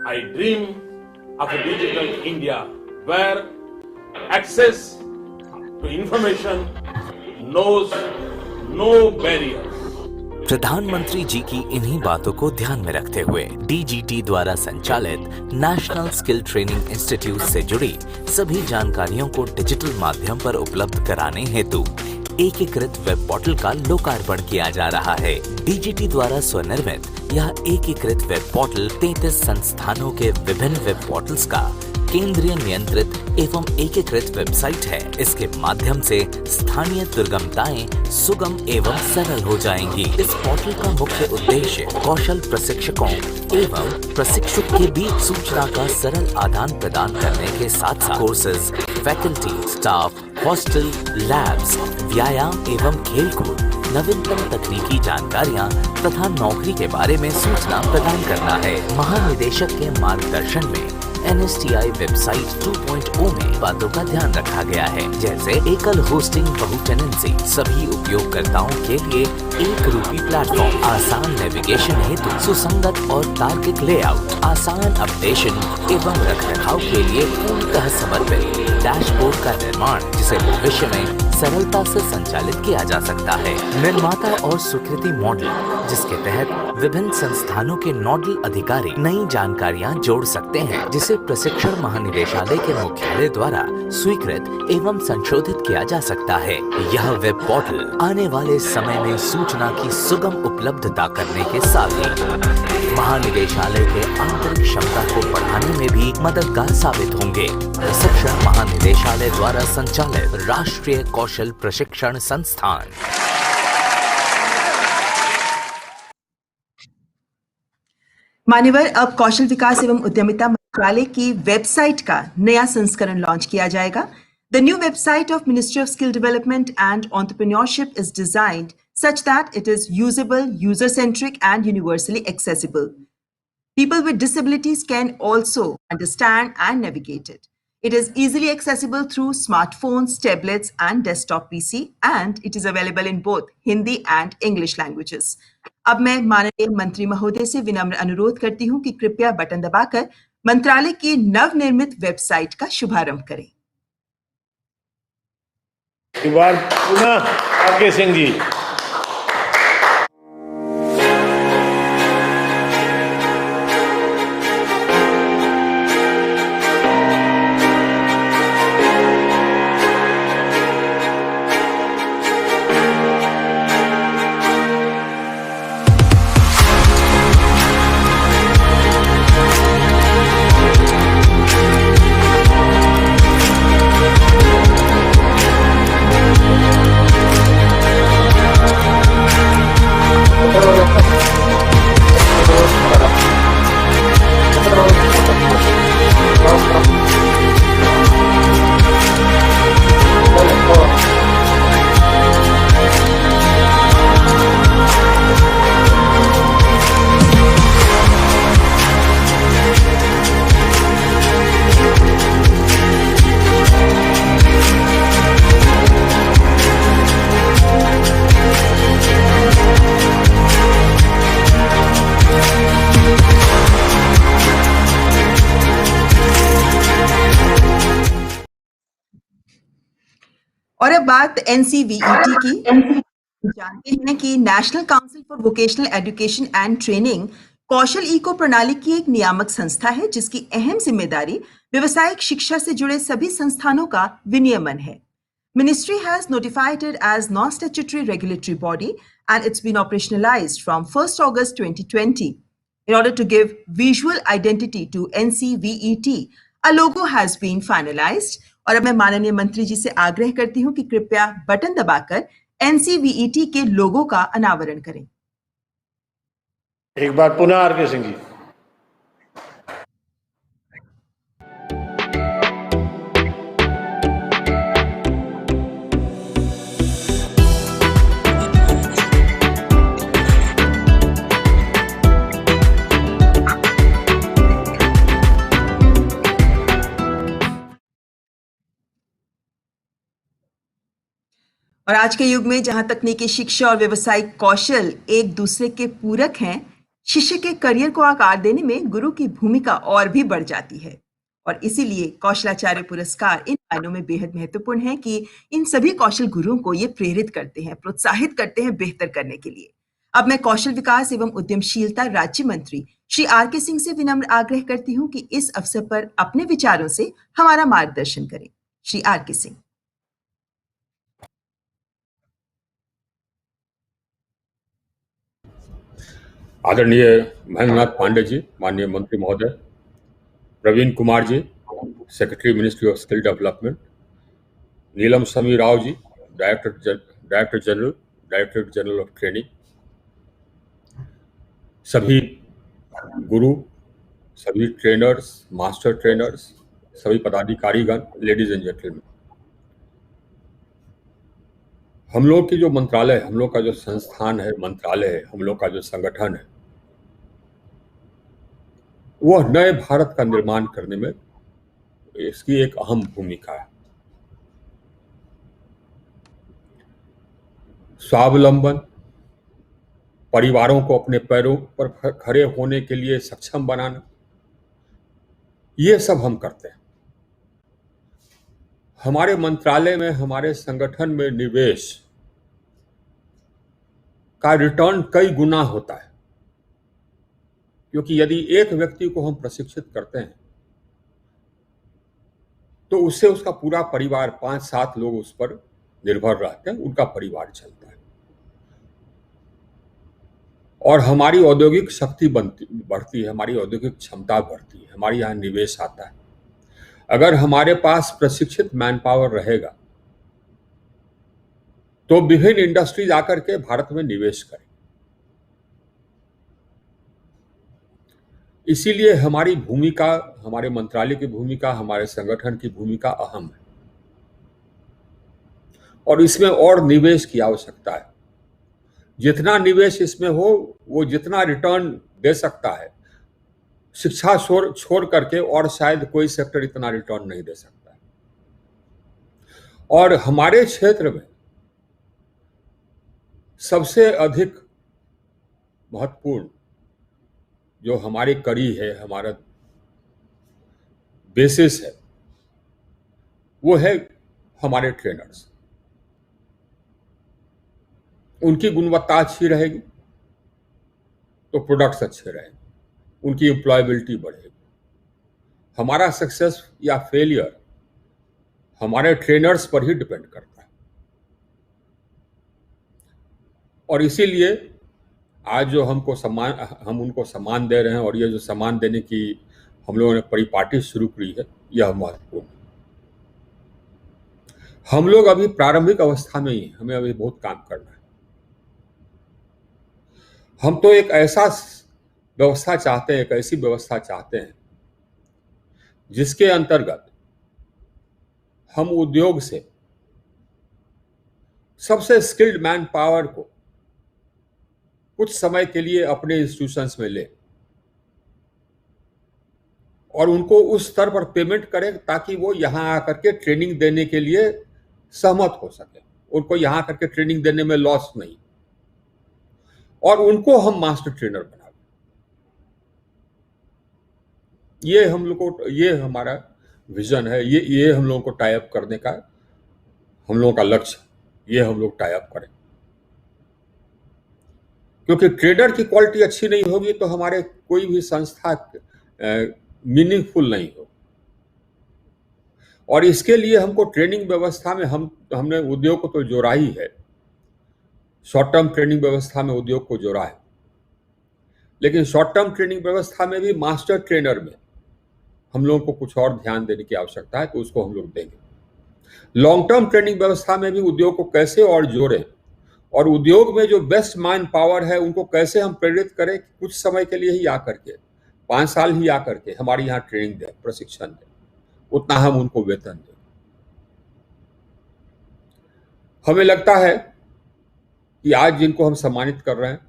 L: I dream of a digital India where access to information knows no barriers.
M: प्रधानमंत्री जी की इन्हीं बातों को ध्यान में रखते हुए डीजीटी द्वारा संचालित नेशनल स्किल ट्रेनिंग इंस्टीट्यूट से जुड़ी सभी जानकारियों को डिजिटल माध्यम पर उपलब्ध कराने हेतु एकीकृत वेब पोर्टल का लोकार्पण किया जा रहा है। डीजीटी द्वारा स्वनिर्मित यह एकीकृत वेब पोर्टल 33 संस्थानों के विभिन्न वेब पोर्टल्स का केंद्रीय नियंत्रित एवं एकीकृत वेबसाइट है। इसके माध्यम से स्थानीय दुर्गमताएं सुगम एवं सरल हो जाएंगी। इस पोर्टल का मुख्य उद्देश्य कौशल प्रशिक्षकों एवं प्रशिक्षुक के बीच सूचना का सरल आदान प्रदान करने के साथ साथ courses, faculty, staff, hostel, labs, व्यायाम एवं खेलकूद, नवीनतम तकनीकी जानकारियां तथा नौकरी के बारे में सूचना प्रदान करना है। महानिदेशक के मार्गदर्शन में NSTI वेबसाइट 2.0 में बातों का ध्यान रखा गया है, जैसे एकल होस्टिंग, बहु-टेनेंसी, सभी उपयोगकर्ताओं के लिए एक रूपी प्लेटफॉर्म, आसान नेविगेशन हेतु सुसंगत और तार्किक लेआउट, आसान अपडेशन एवं रखरखाव के लिए पूर्णतः समर्पित डैशबोर्ड का निर्माण, जिसे भविष्य में सरलता से संचालित किया जा सकता है। निर्माता और स्वीकृति मॉडल, जिसके तहत विभिन्न संस्थानों के नोडल अधिकारी नई जानकारियां जोड़ सकते हैं, जिसे प्रशिक्षण महानिदेशालय के मुख्यालय द्वारा स्वीकृत एवं संशोधित किया जा सकता है। यह वेब पोर्टल आने वाले समय में सूचना की सुगम उपलब्धता करने के साथ ही महानिदेशालय के आंतरिक क्षमता को बढ़ाने में भी मददगार साबित होंगे। प्रशिक्षण महानिदेशालय द्वारा संचालित राष्ट्रीय कौशल प्रशिक्षण संस्थान।
A: मान्यवर, अब कौशल विकास एवं उद्यमिता मंत्रालय की वेबसाइट का नया संस्करण लॉन्च किया जाएगा। The new website of Ministry of Skill Development and Entrepreneurship is designed such that it is usable, user-centric, and universally accessible. People with disabilities can also understand and navigate it. It is easily accessible through smartphones, tablets, and desktop PC, and it is available in both Hindi and English languages. अब मैं माननीय मंत्री महोदय से विनम्र अनुरोध करती हूँ कि कृपया बटन दबाकर मंत्रालय की नवनिर्मित वेबसाइट का शुभारंभ करें।
C: एक बार पुनः आरके सिंह जी।
A: और अब बात NCVET की। जानते हैं कि national council for vocational education and training कौशल इको प्रणाली की एक नियामक संस्था है, जिसकी अहम जिम्मेदारी व्यवसायिक शिक्षा से जुड़े सभी संस्थानों का विनियमन है। Ministry has notified it as non-statutory regulatory body, and it's been operationalized from 1st August 2020. In order to give visual identity to NCVET, a logo has been finalized. और अब मैं माननीय मंत्री जी से आग्रह करती हूं कि कृपया बटन दबाकर NCVET के लोगो का अनावरण करें।
C: एक बार पुनः आरके सिंह जी।
A: और आज के युग में जहां तकनीकी शिक्षा और व्यवसायिक कौशल एक दूसरे के पूरक हैं, शिष्य के करियर को आकार देने में गुरु की भूमिका और भी बढ़ जाती है। और इसीलिए कौशलाचार्य पुरस्कार इन मायनों में बेहद महत्वपूर्ण है कि इन सभी कौशल गुरुओं को ये प्रेरित करते हैं, प्रोत्साहित करते हैं बेहतर करने के लिए। अब मैं कौशल विकास एवं उद्यमशीलता राज्य मंत्री श्री आरके सिंह से विनम्र आग्रह करती हूं कि इस अवसर पर अपने विचारों से हमारा मार्गदर्शन करें। श्री आरके सिंह।
N: आदरणीय महेंद्रनाथ पांडे जी, माननीय मंत्री महोदय, Praveen Kumar ji, secretary ministry of skill development, Neelam Sami Rao ji, director general of training, सभी गुरु, सभी ट्रेनर्स, मास्टर ट्रेनर्स, सभी पदाधिकारीगण, लेडीज एंड जेंटलमैन, हम लोग की जो मंत्रालय, हम लोग का जो संस्थान है, मंत्रालय है, हम लोग का जो संगठन है, वह नए भारत का निर्माण करने में इसकी एक अहम भूमिका है। स्वावलंबन, परिवारों को अपने पैरों पर खड़े होने के लिए सक्षम बनाना, ये सब हम करते हैं। हमारे मंत्रालय में, हमारे संगठन में निवेश का रिटर्न कई गुना होता है, क्योंकि यदि एक व्यक्ति को हम प्रशिक्षित करते हैं तो उससे उसका पूरा परिवार, 5-7 लोग उस पर निर्भर रहते हैं, उनका परिवार चलता है और हमारी औद्योगिक शक्ति बढ़ती है, हमारी औद्योगिक क्षमता बढ़ती है, हमारे यहाँ निवेश आता है। अगर हमारे पास प्रशिक्षित मैन पावर रहेगा तो विभिन्न इंडस्ट्रीज आकर के भारत में निवेश करें। इसीलिए हमारी भूमिका, हमारे मंत्रालय की भूमिका, हमारे संगठन की भूमिका अहम है और इसमें और निवेश की आवश्यकता है। जितना निवेश इसमें हो वो जितना रिटर्न दे सकता है, शिक्षा छोड़ करके और शायद कोई सेक्टर इतना रिटर्न नहीं दे सकता है। और हमारे क्षेत्र में सबसे अधिक महत्वपूर्ण जो हमारी कड़ी है, हमारा बेसिस है, वो है हमारे ट्रेनर्स। उनकी गुणवत्ता अच्छी रहेगी तो प्रोडक्ट्स अच्छे रहेंगे, उनकी एम्प्लॉयबिलिटी बढ़ेगी। हमारा सक्सेस या फेलियर हमारे ट्रेनर्स पर ही डिपेंड करता है और इसीलिए आज जो हम उनको सम्मान दे रहे हैं और ये जो सम्मान देने की हम लोगों ने परिपाटी शुरू की है, यह महत्वपूर्ण है। हम लोग अभी प्रारंभिक अवस्था में ही, हमें अभी बहुत काम करना है। हम तो एक ऐसा व्यवस्था चाहते हैं, एक ऐसी व्यवस्था चाहते हैं जिसके अंतर्गत हम उद्योग से सबसे स्किल्ड मैन पावर को कुछ समय के लिए अपने इंस्टीट्यूशंस में ले और उनको उस स्तर पर पेमेंट करें ताकि वो यहां आकर के ट्रेनिंग देने के लिए सहमत हो सके, उनको यहां आकर के ट्रेनिंग देने में लॉस नहीं, और उनको हम मास्टर ट्रेनर बना दें। ये हम लोग को, ये हमारा विजन है, ये हम लोगों को टाई अप करने का हम लोगों का लक्ष्य, ये हम लोग टाई अप करें। क्योंकि ट्रेडर की क्वालिटी अच्छी नहीं होगी तो हमारे कोई भी संस्था मीनिंगफुल नहीं हो। और इसके लिए हमको ट्रेनिंग व्यवस्था में हमने उद्योग को तो जोड़ा ही है, शॉर्ट टर्म ट्रेनिंग व्यवस्था में उद्योग को जोड़ा है, लेकिन शॉर्ट टर्म ट्रेनिंग व्यवस्था में भी मास्टर ट्रेनर में हम लोगों को कुछ और ध्यान देने की आवश्यकता है, तो उसको हम लोग देंगे। लॉन्ग टर्म ट्रेनिंग व्यवस्था में भी उद्योग को कैसे और जोड़ें और उद्योग में जो बेस्ट मैन पावर है उनको कैसे हम प्रेरित करें कि कुछ समय के लिए ही आकर के, 5 साल ही आकर के हमारे यहाँ ट्रेनिंग दें, प्रशिक्षण दें, उतना हम उनको वेतन दें। हमें लगता है कि आज जिनको हम सम्मानित कर रहे हैं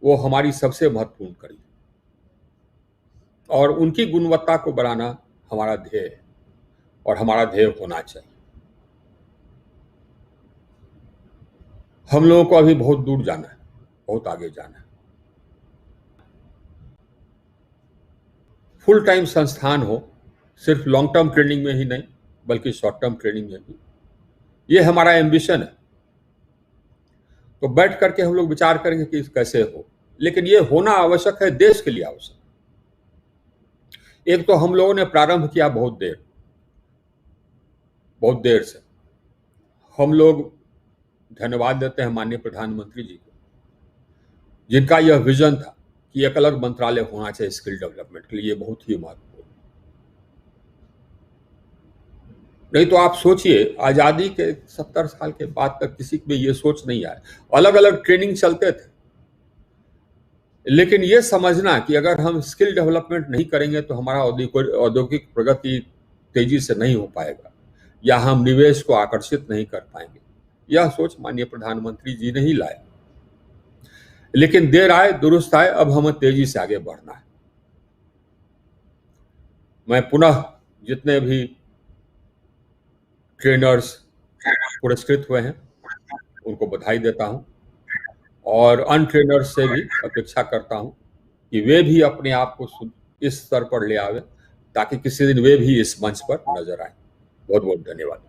N: वो हमारी सबसे महत्वपूर्ण कड़ी है और उनकी गुणवत्ता को बढ़ाना हमारा ध्येय है और हमारा ध्येय होना चाहिए। हम लोगों को अभी बहुत दूर जाना है, बहुत आगे जाना है। फुल टाइम संस्थान हो, सिर्फ लॉन्ग टर्म ट्रेनिंग में ही नहीं बल्कि शॉर्ट टर्म ट्रेनिंग में भी, ये हमारा एम्बिशन है। तो बैठ करके हम लोग विचार करेंगे कि कैसे हो, लेकिन ये होना आवश्यक है, देश के लिए आवश्यक। एक तो हम लोगों ने प्रारंभ किया बहुत देर से। हम लोग धन्यवाद देते हैं माननीय प्रधानमंत्री जी को, जिनका यह विजन था कि एक अलग मंत्रालय होना चाहिए स्किल डेवलपमेंट के लिए। ये बहुत ही महत्वपूर्ण। नहीं तो आप सोचिए, आजादी के 70 साल के बाद तक किसी में ये सोच नहीं आया। अलग अलग ट्रेनिंग चलते थे, लेकिन ये समझना कि अगर हम स्किल डेवलपमेंट नहीं करेंगे तो हमारा औद्योगिक प्रगति तेजी से नहीं हो पाएगा या हम निवेश को आकर्षित नहीं कर पाएंगे। यह सोच माननीय प्रधानमंत्री जी ने ही लाया, लेकिन देर आए दुरुस्त आए, अब हमें तेजी से आगे बढ़ना है। मैं पुनः जितने भी ट्रेनर्स पुरस्कृत हुए हैं उनको बधाई देता हूं और अनट्रेनर्स से भी अपेक्षा करता हूं कि वे भी अपने आप को इस स्तर पर ले आवे ताकि किसी दिन वे भी इस मंच पर नजर आए। बहुत बहुत धन्यवाद।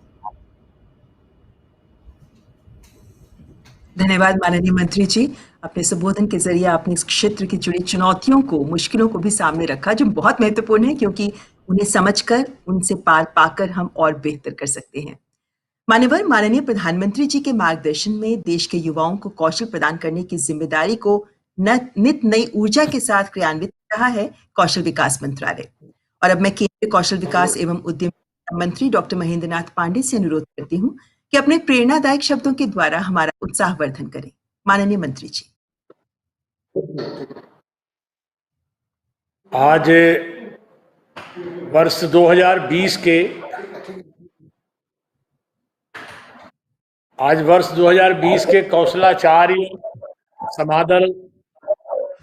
A: धन्यवाद माननीय मंत्री जी। अपने संबोधन के जरिए आपने इस क्षेत्र की जुड़ी चुनौतियों को, मुश्किलों को भी सामने रखा, जो बहुत महत्वपूर्ण है, क्योंकि उन्हें समझकर, उनसे पार पाकर हम और बेहतर कर सकते हैं। मान्यवर माननीय प्रधानमंत्री जी के मार्गदर्शन में देश के युवाओं को कौशल प्रदान करने की जिम्मेदारी को नित नई ऊर्जा के साथ क्रियान्वित कर रहा है कौशल विकास मंत्रालय। और अब मैं केंद्रीय कौशल विकास एवं उद्यम मंत्री डॉक्टर महेंद्र नाथ पांडे से अनुरोध करती हूँ कि अपने प्रेरणादायक शब्दों के द्वारा हमारा उत्साहवर्धन करें। माननीय मंत्री जी।
C: आज वर्ष 2020 के कौशलाचार्य समादर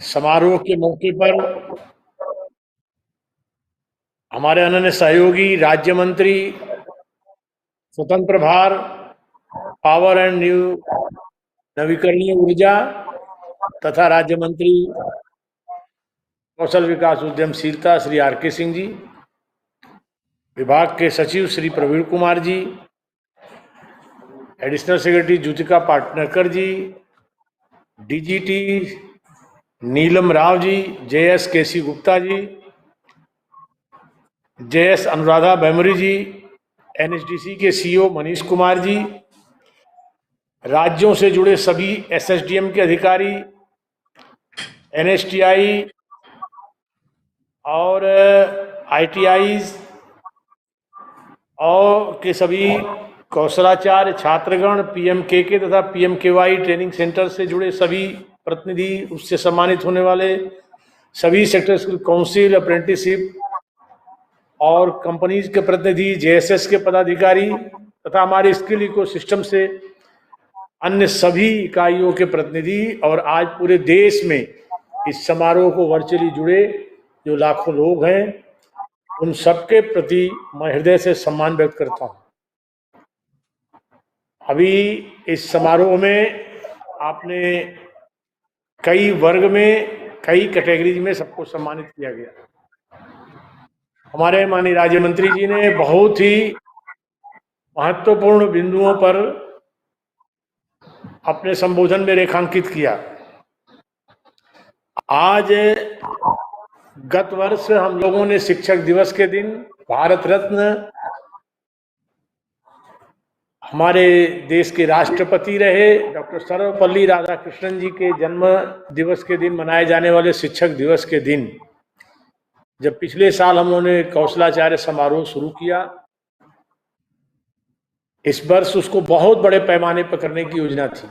C: समारोह के मौके पर हमारे अनन्य सहयोगी राज्य मंत्री स्वतंत्र प्रभार पावर एंड नवीकरणीय ऊर्जा तथा राज्य मंत्री कौशल विकास उद्यमशीलता श्री आर.के. सिंह जी, विभाग के सचिव श्री प्रवीण कुमार जी, एडिशनल सेक्रेटरी ज्योतिका पाटनकर जी, डीजीटी नीलम राव जी, जेएस केसी गुप्ता जी, जेएस अनुराधा बैमरी जी, एनएचडीसी के सीईओ मनीष कुमार जी, राज्यों से जुड़े सभी एसएसडीएम के अधिकारी, एनएसटीआई और आईटीआईज और के सभी कौशलाचार्य छात्रगण, पीएमकेके तथा पीएमकेवाई ट्रेनिंग सेंटर से जुड़े सभी प्रतिनिधि, उससे सम्मानित होने वाले सभी सेक्टर स्किल काउंसिल, अप्रेंटिसशिप और कंपनीज के प्रतिनिधि, जेएसएस के पदाधिकारी तथा हमारे स्किल इकोसिस्टम से अन्य सभी इकाइयों के प्रतिनिधि और आज पूरे देश में इस समारोह को वर्चुअली जुड़े जो लाखों लोग हैं, उन सबके प्रति मैं हृदय से सम्मान व्यक्त करता हूं। अभी इस समारोह में आपने कई वर्ग में, कई कैटेगरीज में सबको सम्मानित किया गया। हमारे माननीय राज्य मंत्री जी ने बहुत ही महत्वपूर्ण बिंदुओं पर अपने संबोधन में रेखांकित किया। आज गत वर्ष हम लोगों ने शिक्षक दिवस के दिन भारत रत्न हमारे देश के राष्ट्रपति रहे डॉक्टर सर्वपल्ली राधाकृष्णन जी के जन्म दिवस के दिन मनाए जाने वाले शिक्षक दिवस के दिन, जब पिछले साल हम लोगों ने कौशलाचार्य समारोह शुरू किया, इस वर्ष उसको बहुत बड़े पैमाने पर करने की योजना थी।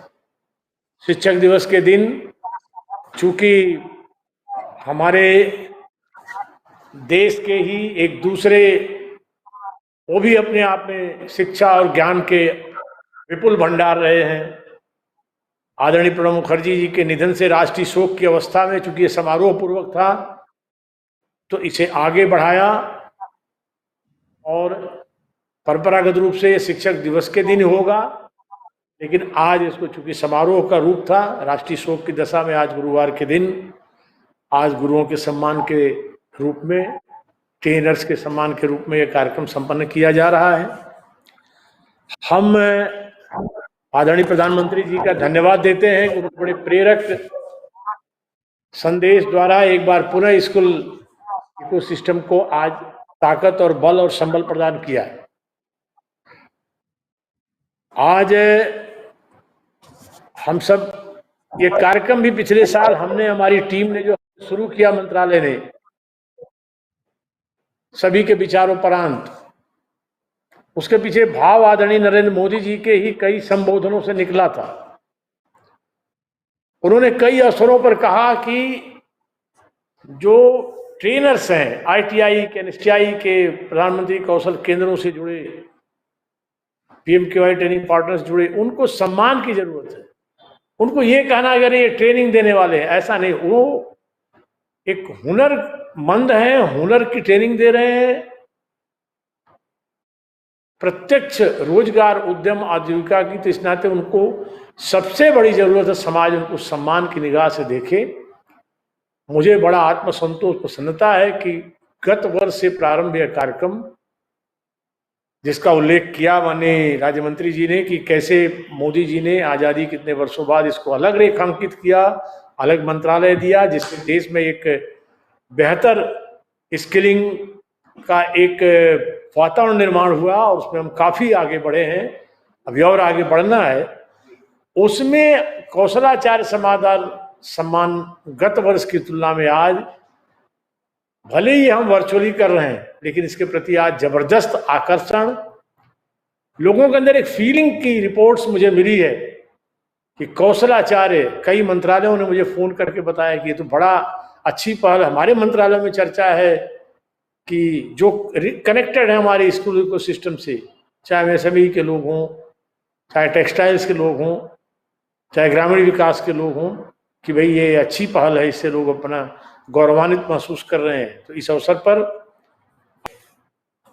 C: शिक्षक दिवस के दिन चूंकि हमारे देश के ही एक दूसरे, वो भी अपने आप में शिक्षा और ज्ञान के विपुल भंडार रहे हैं, आदरणीय प्रणब मुखर्जी जी के निधन से राष्ट्रीय शोक की अवस्था में चूंकि ये समारोह पूर्वक था, तो इसे आगे बढ़ाया और परंपरागत रूप से शिक्षक दिवस के दिन होगा, लेकिन आज इसको चूंकि समारोह का रूप था, राष्ट्रीय शोक की दशा में आज गुरुवार के दिन, आज गुरुओं के सम्मान के रूप में, ट्रेनर्स के सम्मान के रूप में यह कार्यक्रम संपन्न किया जा रहा है। हम आदरणीय प्रधानमंत्री जी का धन्यवाद देते हैं कि बड़े प्रेरक संदेश द्वारा एक बार पुनः स्कूल इकोसिस्टम को आज ताकत और बल और संबल प्रदान किया है। आज हम सब ये कार्यक्रम भी पिछले साल हमने, हमारी टीम ने जो शुरू किया, मंत्रालय ने, सभी के विचारों परांत, उसके पीछे भाव आदरणीय नरेंद्र मोदी जी के ही कई संबोधनों से निकला था। उन्होंने कई अवसरों पर कहा कि जो ट्रेनर्स हैं, आईटीआई के, एनएसटीआई के, प्रधानमंत्री कौशल केंद्रों से जुड़े, पीएमकेवाई ट्रेनिंग पार्टनर्स जुड़े, उनको सम्मान की जरूरत है। उनको ये कहना अगर ये ट्रेनिंग देने वाले हैं, ऐसा नहीं, वो एक हुनरमंद हैं, हुनर की ट्रेनिंग दे रहे हैं, प्रत्यक्ष रोजगार, उद्यम, आजीविका की, तो इस नाते उनको सबसे बड़ी जरूरत है समाज उनको सम्मान की निगाह से देखे। मुझे बड़ा आत्मसंतोष, प्रसन्नता है कि गत वर्ष से प्रारंभ यह कार्यक्रम जिसका उल्लेख किया माननीय राज्य मंत्री जी ने कि कैसे मोदी जी ने आज़ादी कितने वर्षों बाद इसको अलग रेखांकित किया, अलग मंत्रालय दिया, जिससे देश में एक बेहतर स्किलिंग का एक वातावरण निर्माण हुआ और उसमें हम काफ़ी आगे बढ़े हैं, अभी और आगे बढ़ना है। उसमें कौशलाचार्य सम्मान गत वर्ष की तुलना में आज भले ही हम वर्चुअली कर रहे हैं, लेकिन इसके प्रति आज जबरदस्त आकर्षण, लोगों के अंदर एक फीलिंग की रिपोर्ट्स मुझे मिली है कि कौशलाचार्य, कई मंत्रालयों ने मुझे फोन करके बताया कि ये तो बड़ा अच्छी पहल, हमारे मंत्रालय में चर्चा है कि जो कनेक्टेड है हमारे स्कूल इको सिस्टम से, चाहे एमएसएमई के लोग हों, चाहे टेक्सटाइल्स के लोग हों, चाहे ग्रामीण विकास के लोग हों, कि भाई ये अच्छी पहल है, इससे लोग अपना गौरवान्वित महसूस कर रहे हैं। तो इस अवसर पर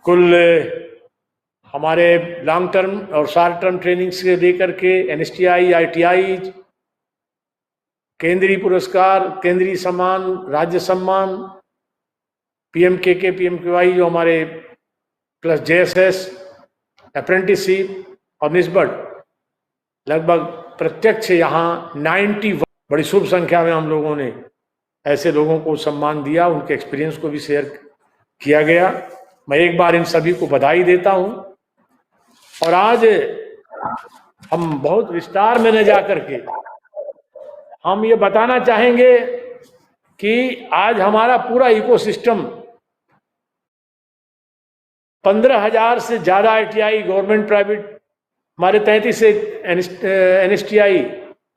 C: कुल हमारे लॉन्ग टर्म और शॉर्ट टर्म ट्रेनिंग से लेकर के एनएसटीआई, आईटीआई, केंद्रीय पुरस्कार, केंद्रीय सम्मान, राज्य सम्मान, पीएमकेके, पीएमकेवाई जो हमारे प्लस जेएसएस, अप्रेंटिसशिप और निस्बत, लगभग प्रत्यक्ष यहाँ 91 बड़ी शुभ संख्या में हम लोगों ने ऐसे लोगों को सम्मान दिया, उनके एक्सपीरियंस को भी शेयर किया गया। मैं एक बार इन सभी को बधाई देता हूं। और आज हम बहुत विस्तार में न जाकर के हम ये बताना चाहेंगे कि आज हमारा पूरा इकोसिस्टम 15,000 से ज्यादा आईटीआई, गवर्नमेंट, प्राइवेट, हमारे 33 से एनएसटीआई।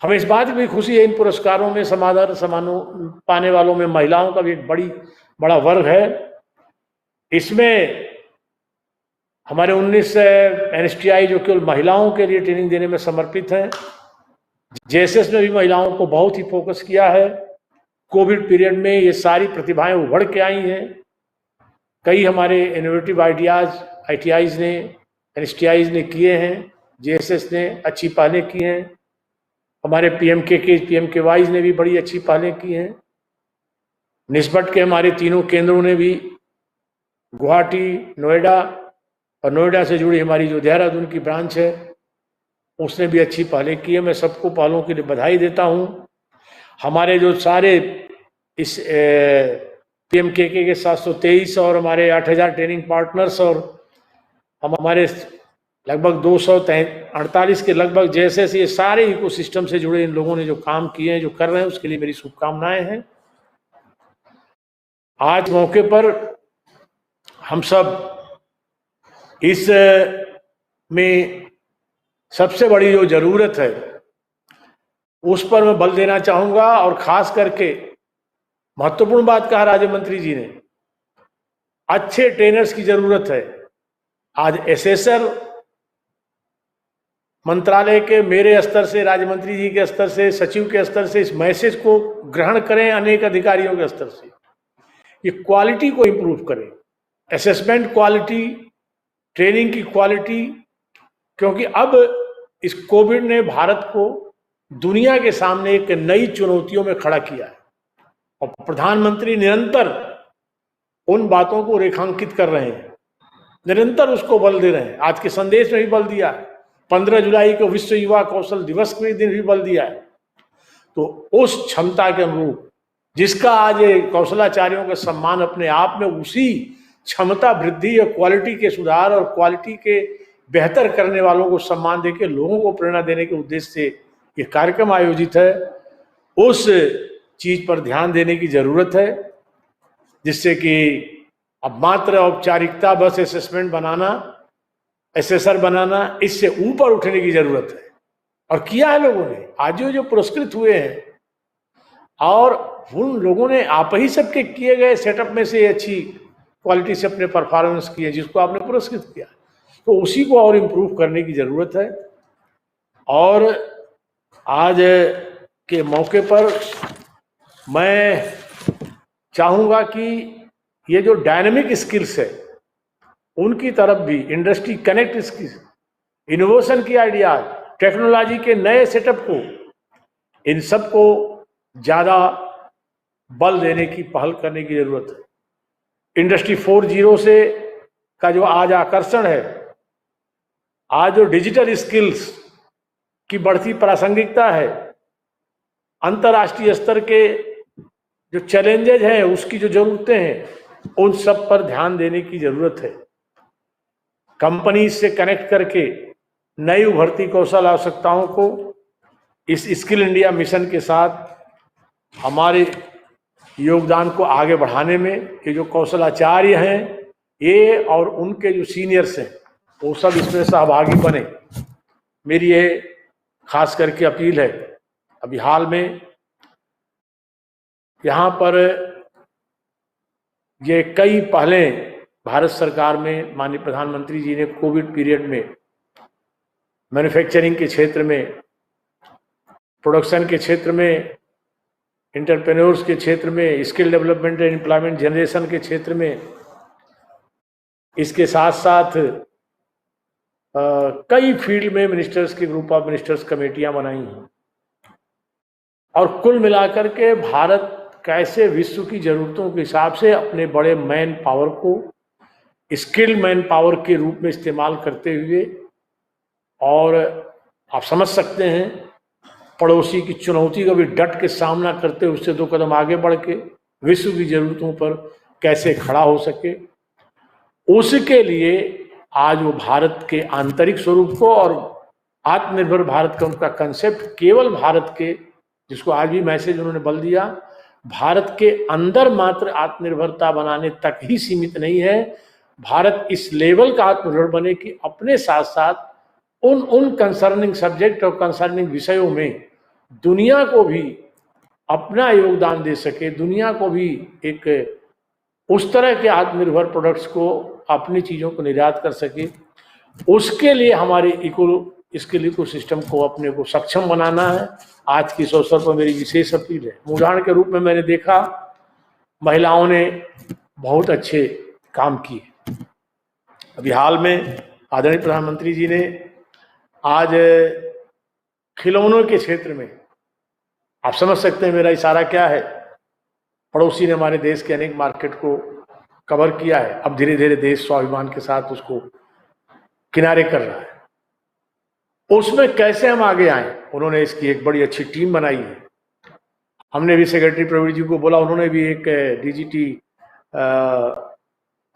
C: हमें इस बात की भी खुशी है इन पुरस्कारों में सम्मानों पाने वालों में महिलाओं का भी एक बड़ा वर्ग है। इसमें हमारे 19 एनएसटीआई जो केवल महिलाओं के लिए ट्रेनिंग देने में समर्पित हैं। जेएसएस ने भी महिलाओं को बहुत ही फोकस किया है। कोविड पीरियड में ये सारी प्रतिभाएं उभर के आई हैं। कई हमारे इनोवेटिव आइडियाज आईटीआईज ने, एनएसटीआईज ने किए हैं, जेएसएस ने अच्छी पहलें की हैं, हमारे पीएमकेके, पीएमकेवाईज ने भी बड़ी अच्छी पहलें की हैं। निस्बत के हमारे तीनों केंद्रों ने भी, गुवाहाटी, नोएडा और नोएडा से जुड़ी हमारी जो देहरादून की ब्रांच है उसने भी अच्छी पहलें की है। मैं सबको पहलों के लिए बधाई देता हूं। हमारे जो सारे इस पीएमकेके के 723 और हमारे 8,000 ट्रेनिंग पार्टनर्स और हमारे लगभग 248 के लगभग जैसे ये सारे इकोसिस्टम से जुड़े इन लोगों ने जो काम किए हैं, जो कर रहे हैं, उसके लिए मेरी शुभकामनाएं हैं। आज मौके पर हम सब इस में सबसे बड़ी जो जरूरत है उस पर मैं बल देना चाहूंगा और खास करके महत्वपूर्ण बात कहा राज्य मंत्री जी ने, अच्छे ट्रेनर्स की जरूरत है। आज एसेसर मंत्रालय के मेरे स्तर से, राज्य मंत्री जी के स्तर से, सचिव के स्तर से इस मैसेज को ग्रहण करें, अनेक अधिकारियों के स्तर से ये क्वालिटी को इंप्रूव करें, असेसमेंट क्वालिटी, ट्रेनिंग की क्वालिटी। क्योंकि अब इस कोविड ने भारत को दुनिया के सामने एक नई चुनौतियों में खड़ा किया है और प्रधानमंत्री निरंतर उन बातों को रेखांकित कर रहे हैं, निरंतर उसको बल दे रहे हैं। आज के संदेश में भी बल दिया है, 15 जुलाई को विश्व युवा कौशल दिवस के दिन भी बल दिया है। तो उस क्षमता के अनुरूप जिसका आज कौशलाचार्यों का सम्मान अपने आप में उसी क्षमता वृद्धि और क्वालिटी के सुधार और क्वालिटी के बेहतर करने वालों को सम्मान देके लोगों को प्रेरणा देने के उद्देश्य से ये कार्यक्रम आयोजित है। उस चीज पर ध्यान देने की जरूरत है, जिससे कि अब मात्र औपचारिकता बस असेसमेंट बनाना, एसेसर बनाना, इससे ऊपर उठने की जरूरत है। और किया है लोगों ने। आज जो पुरस्कृत हुए हैं और उन लोगों ने आप ही सबके किए गए सेटअप में से अच्छी क्वालिटी से अपने परफॉर्मेंस किए जिसको आपने पुरस्कृत किया, तो उसी को और इम्प्रूव करने की जरूरत है। और आज के मौके पर मैं चाहूंगा कि ये जो डायनेमिक स्किल्स है उनकी तरफ भी, इंडस्ट्री कनेक्ट स्किल्स, इनोवेशन की आइडियाज, टेक्नोलॉजी के नए सेटअप को, इन सब को ज्यादा बल देने की पहल करने की जरूरत है। इंडस्ट्री 4.0 से का जो आज आकर्षण है आज जो डिजिटल स्किल्स की बढ़ती प्रासंगिकता है, अंतर्राष्ट्रीय स्तर के जो चैलेंजेज हैं, उसकी जो जरूरतें हैं, उन सब पर ध्यान देने की जरूरत है। कंपनी से कनेक्ट करके नई उभरती कौशल आवश्यकताओं को इस स्किल इंडिया मिशन के साथ हमारे योगदान को आगे बढ़ाने में ये जो कौशलाचार्य हैं, ये और उनके जो सीनियर्स हैं, वो सब इसमें सहभागी बने। मेरी ये खास करके अपील है। अभी हाल में यहाँ पर ये कई पहलें भारत सरकार में माननीय प्रधानमंत्री जी ने कोविड पीरियड में मैन्युफैक्चरिंग के क्षेत्र में, प्रोडक्शन के क्षेत्र में, एंटरप्रेन्योर्स के क्षेत्र में, skill development and employment generation के क्षेत्र में, इसके साथ साथ कई फील्ड में मिनिस्टर्स के ग्रुप ऑफ मिनिस्टर्स कमेटियां बनाई हैं। और कुल मिलाकर के भारत कैसे विश्व की जरूरतों के हिसाब से अपने बड़े मैन पावर को स्किल्ड मैन पावर के रूप में इस्तेमाल करते हुए, और आप समझ सकते हैं पड़ोसी की चुनौती का भी डट के सामना करते हुए उससे 2 कदम आगे बढ़ के विश्व की जरूरतों पर कैसे खड़ा हो सके, उसके लिए आज वो भारत के आंतरिक स्वरूप को और आत्मनिर्भर भारत का उनका कंसेप्ट केवल भारत के, जिसको आज भी मैसेज उन्होंने बल दिया, भारत के अंदर मात्र आत्मनिर्भरता बनाने तक ही सीमित नहीं है। भारत इस लेवल का आत्मनिर्भर बने कि अपने साथ साथ उन कंसर्निंग सब्जेक्ट और कंसर्निंग विषयों में दुनिया को भी अपना योगदान दे सके, दुनिया को भी एक उस तरह के आत्मनिर्भर प्रोडक्ट्स को, अपनी चीज़ों को निर्यात कर सके। उसके लिए हमारे स्किल इकोसिस्टम को अपने को सक्षम बनाना है। आज की इस अवसर पर मेरी विशेष अपील है। उदाहरण के रूप में मैंने देखा महिलाओं ने बहुत अच्छे काम किए। अभी हाल में आदरणीय प्रधानमंत्री जी ने आज खिलौनों के क्षेत्र में, आप समझ सकते हैं मेरा इशारा क्या है, पड़ोसी ने हमारे देश के अनेक मार्केट को कवर किया है। अब धीरे धीरे देश स्वाभिमान के साथ उसको किनारे कर रहा है। उसमें कैसे हम आगे आए, उन्होंने इसकी एक बड़ी अच्छी टीम बनाई है। हमने भी सेक्रेटरी प्रवीण जी को बोला, उन्होंने भी एक डीजीटी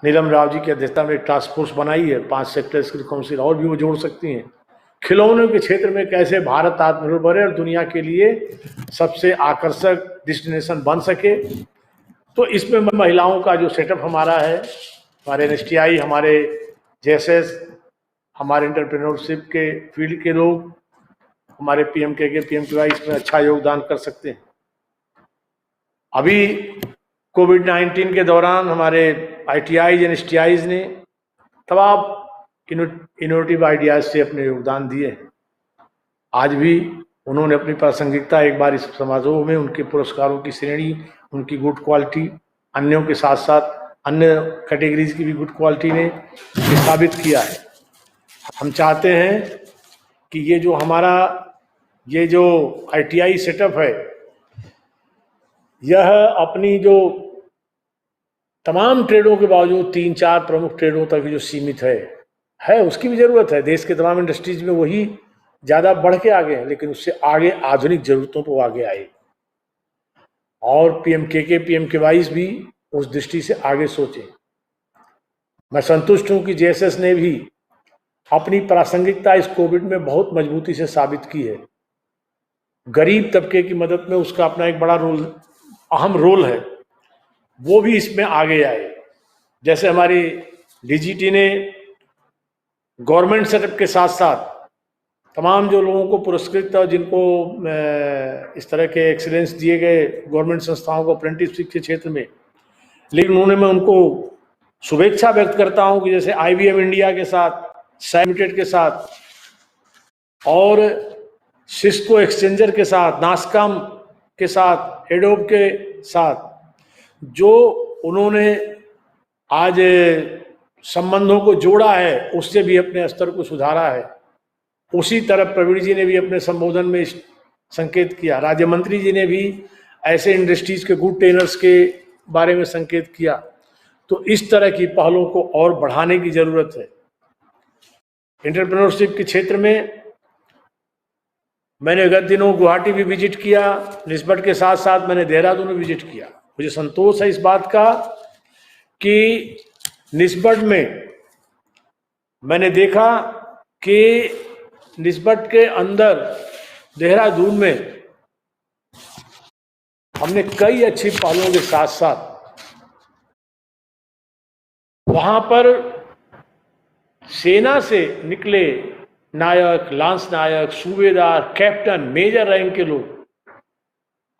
C: नीलम राव जी की अध्यक्षता में एक टास्क फोर्स बनाई है, 5 सेक्टर्स की काउंसिल और भी वो जोड़ सकती हैं। खिलौनों के क्षेत्र में कैसे भारत आत्मनिर्भर है और दुनिया के लिए सबसे आकर्षक डेस्टिनेशन बन सके। तो इसमें महिलाओं का जो सेटअप हमारा है, हमारे एनएसटीआई, हमारे जेएसएस, हमारे एंटरप्रेन्योरशिप के फील्ड के लोग, हमारे पीएमके, पीएमकेवाई इसमें अच्छा योगदान कर सकते हैं। अभी कोविड-19 के दौरान हमारे आईटीआईज, एनएसटीआईज ने तमाम इनोवेटिव आइडियाज से अपने योगदान दिए हैं। आज भी उन्होंने अपनी प्रासंगिकता एक बार इस समारोह में, उनके पुरस्कारों की श्रेणी, उनकी गुड क्वालिटी, अन्यों के साथ साथ अन्य कैटेगरीज की भी गुड क्वालिटी ने साबित किया है। हम चाहते हैं कि ये जो हमारा ये जो आईटीआई सेटअप है, यह अपनी जो तमाम ट्रेडों के बावजूद 3-4 प्रमुख ट्रेडों तक जो सीमित है उसकी भी जरूरत है। देश के तमाम इंडस्ट्रीज में वही ज़्यादा बढ़ के आगे हैं, लेकिन उससे आगे आधुनिक जरूरतों पर आगे आए। और पीएमके, पीएमकेवाईज भी उस दृष्टि से आगे सोचे। मैं संतुष्ट हूं कि जेएसएस ने भी अपनी प्रासंगिकता इस कोविड में बहुत मजबूती से साबित की है। गरीब तबके की मदद में उसका अपना एक बड़ा रोल, अहम रोल है, वो भी इसमें आगे आए। जैसे हमारी डीजीटी ने गवर्नमेंट सेटअप के साथ साथ तमाम जो लोगों को पुरस्कृत और जिनको इस तरह के एक्सीलेंस दिए गए गवर्नमेंट संस्थाओं को अप्रेंटिसशिप के क्षेत्र में, लेकिन उन्होंने, मैं उनको शुभेच्छा व्यक्त करता हूं कि जैसे आईबीएम इंडिया के साथ, सैमिटेड के साथ और सिस्को एक्सचेंजर के साथ, नास्कॉम के साथ, एडोब के साथ जो उन्होंने आज संबंधों को जोड़ा है, उससे भी अपने स्तर को सुधारा है। उसी तरह प्रवीण जी ने भी अपने संबोधन में संकेत किया, राज्य मंत्री जी ने भी ऐसे इंडस्ट्रीज के गुड ट्रेनर्स के बारे में संकेत किया। तो इस तरह की पहलों को और बढ़ाने की जरूरत है। एंटरप्रेन्योरशिप के क्षेत्र में मैंने गत दिनों गुवाहाटी भी विजिट किया, निस्बत के साथ साथ मैंने देहरादून भी विजिट किया। मुझे संतोष है इस बात का कि निस्बत में मैंने देखा कि निस्बत के अंदर देहरादून में हमने कई अच्छी पहलों के साथ साथ वहां पर सेना से निकले नायक, लांस नायक, सूबेदार, कैप्टन, मेजर रैंक के लोग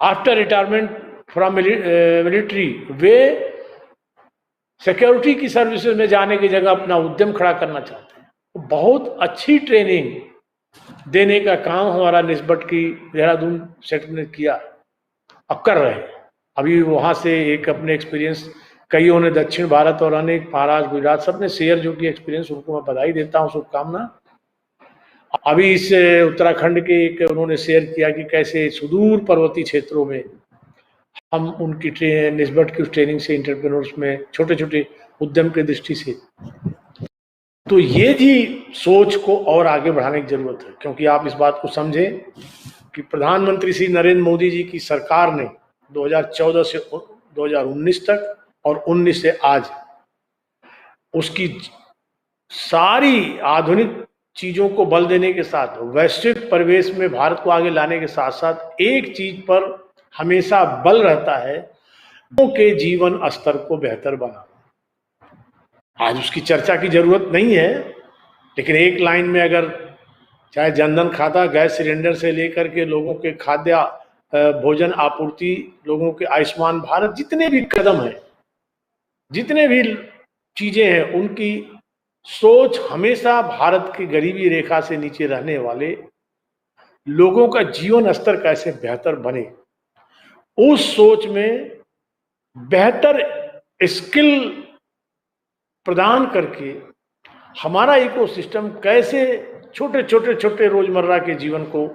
C: after retirement from military way security की सर्विसेज में जाने की जगह अपना उद्यम खड़ा करना चाहते हैं। बहुत अच्छी ट्रेनिंग देने का काम हमारा निस्बत की देहरादून सेक्टर ने किया, अब कर रहे हैं। अभी वहाँ से एक अपने एक्सपीरियंस कईयों ने दक्षिण भारत और अनेक महाराष्ट्र, गुजरात सब ने शेयर जो कि एक्सपीरियंस, उनको मैं बधाई देता हूँ, शुभकामना। अभी इस उत्तराखंड के एक उन्होंने शेयर किया कि कैसे सुदूर पर्वतीय क्षेत्रों में हम उनकी निस्बत की उस ट्रेनिंग से एंटरप्रेन्योर्स में छोटे छोटे उद्यम की दृष्टि से, तो ये जी सोच को और आगे बढ़ाने की जरूरत है। क्योंकि आप इस बात को समझें कि प्रधानमंत्री श्री नरेंद्र मोदी जी की सरकार ने 2014 से 2019 तक और 19 से आज उसकी सारी आधुनिक चीजों को बल देने के साथ वैश्विक परिवेश में भारत को आगे लाने के साथ साथ एक चीज पर हमेशा बल रहता है, लोगों के जीवन स्तर को बेहतर बनाना। आज उसकी चर्चा की जरूरत नहीं है, लेकिन एक लाइन में अगर चाहे जनधन खाता, गैस सिलेंडर से लेकर के लोगों के खाद्य भोजन आपूर्ति, लोगों के आयुष्मान भारत, जितने भी कदम हैं, जितने भी चीजें हैं, उनकी सोच हमेशा भारत की गरीबी रेखा से नीचे रहने वाले लोगों का जीवन स्तर कैसे बेहतर बने, उस सोच में बेहतर स्किल प्रदान करके हमारा इकोसिस्टम कैसे छोटे छोटे छोटे रोजमर्रा के जीवन को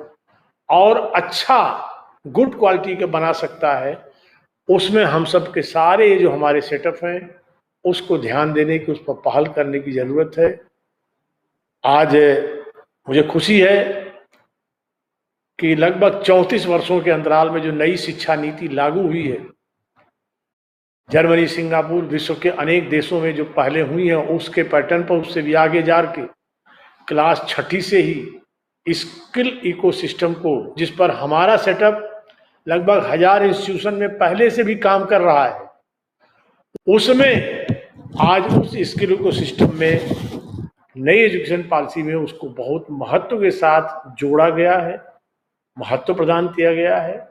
C: और अच्छा गुड क्वालिटी का बना सकता है, उसमें हम सब के सारे जो हमारे सेटअप हैं उसको ध्यान देने की, उस पर पहल करने की जरूरत है। आज मुझे खुशी है कि लगभग 34 वर्षों के अंतराल में जो नई शिक्षा नीति लागू हुई है, जर्मनी, सिंगापुर, विश्व के अनेक देशों में जो पहले हुई है उसके पैटर्न पर, उससे भी आगे जा के क्लास 6ठी से ही स्किल इकोसिस्टम को, जिस पर हमारा सेटअप लगभग 1000 इंस्टीट्यूशन में पहले से भी काम कर रहा है, उसमें आज उस स्किल इकोसिस्टम में नई एजुकेशन पॉलिसी में उसको बहुत महत्व के साथ जोड़ा गया है, महत्व प्रदान किया गया है।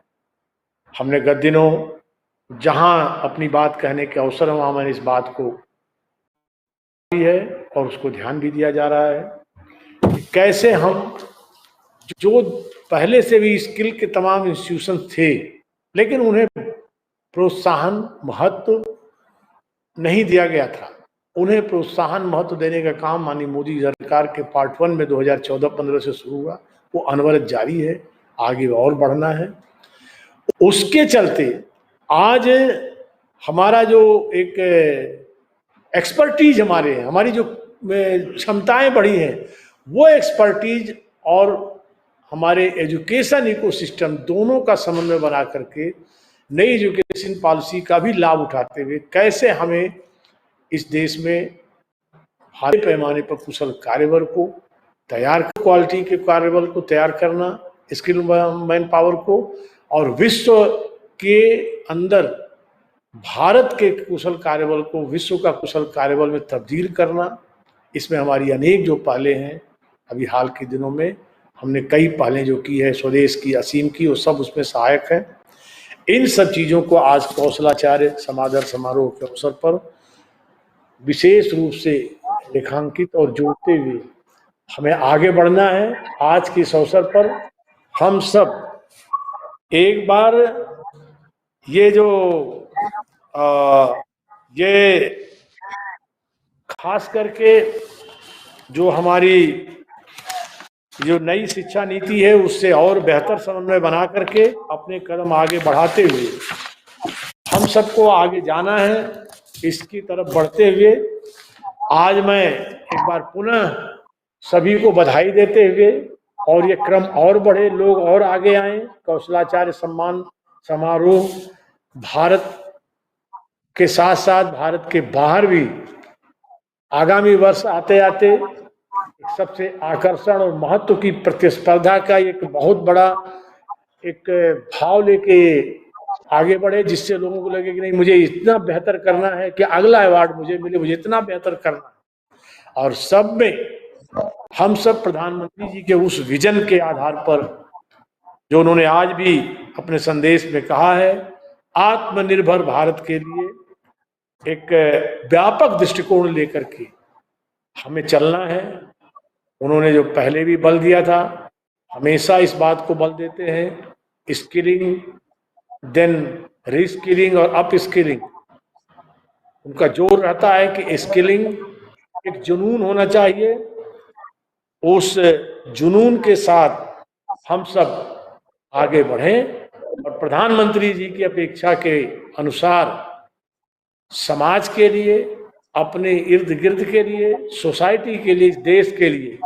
C: हमने गत दिनों जहां अपनी बात कहने के अवसर है वहां मैंने इस बात को है और उसको ध्यान भी दिया जा रहा है कि कैसे हम जो पहले से भी स्किल के तमाम इंस्टीट्यूशन थे, लेकिन उन्हें प्रोत्साहन महत्व नहीं दिया गया था, उन्हें प्रोत्साहन महत्व देने का काम माननीय मोदी सरकार के पार्ट 1 में 2014-15 से शुरू हुआ, वो अनवरत जारी है, आगे और बढ़ना है। उसके चलते आज हमारा जो एक एक्सपर्टीज हमारे हैं, हमारी जो क्षमताएं बढ़ी हैं, वो एक्सपर्टीज और हमारे एजुकेशन इकोसिस्टम दोनों का समन्वय बना करके नई एजुकेशन पॉलिसी का भी लाभ उठाते हुए कैसे हमें इस देश में भारी पैमाने पर कुशल कार्यबल को तैयार, क्वालिटी के कार्यबल को तैयार करना, स्किल मैन पावर को, और विश्व के अंदर भारत के कुशल कार्यबल को विश्व का कुशल कार्यबल में तब्दील करना। इसमें हमारी अनेक जो पहले हैं, अभी हाल के दिनों में हमने कई पहलें जो की है, स्वदेश की, असीम की, वो सब उसमें सहायक हैं। इन सब चीज़ों को आज कौशलाचार्य समादर समारोह के अवसर पर विशेष रूप से रेखांकित और जोड़ते हुए हमें आगे बढ़ना है। आज के इस अवसर पर हम सब एक बार ये जो ये खास करके जो हमारी जो नई शिक्षा नीति है उससे और बेहतर समन्वय बना करके अपने कदम आगे बढ़ाते हुए हम सबको आगे जाना है, इसकी तरफ बढ़ते हुए आज मैं एक बार पुनः सभी को बधाई देते हुए और ये क्रम और बढ़े, लोग और आगे आए। कौशलाचार्य सम्मान समारोह भारत के साथ साथ भारत के बाहर भी आगामी वर्ष आते आते सबसे आकर्षण और महत्व की प्रतिस्पर्धा का एक बहुत बड़ा एक भाव लेके आगे बढ़े, जिससे लोगों को लगे कि नहीं, मुझे इतना बेहतर करना है कि अगला अवार्ड मुझे मिले, मुझे इतना बेहतर करना है। और सब में हम सब प्रधानमंत्री जी के उस विजन के आधार पर जो उन्होंने आज भी अपने संदेश में कहा है, आत्मनिर्भर भारत के लिए एक व्यापक दृष्टिकोण लेकर के हमें चलना है। उन्होंने जो पहले भी बल दिया था, हमेशा इस बात को बल देते हैं, स्किलिंग देन रीस्किलिंग और अप स्किलिंग। उनका जोर रहता है कि स्किलिंग एक जुनून होना चाहिए, उस जुनून के साथ हम सब आगे बढ़ें और प्रधानमंत्री जी की अपेक्षा के अनुसार समाज के लिए, अपने इर्द गिर्द के लिए, सोसाइटी के लिए, देश के लिए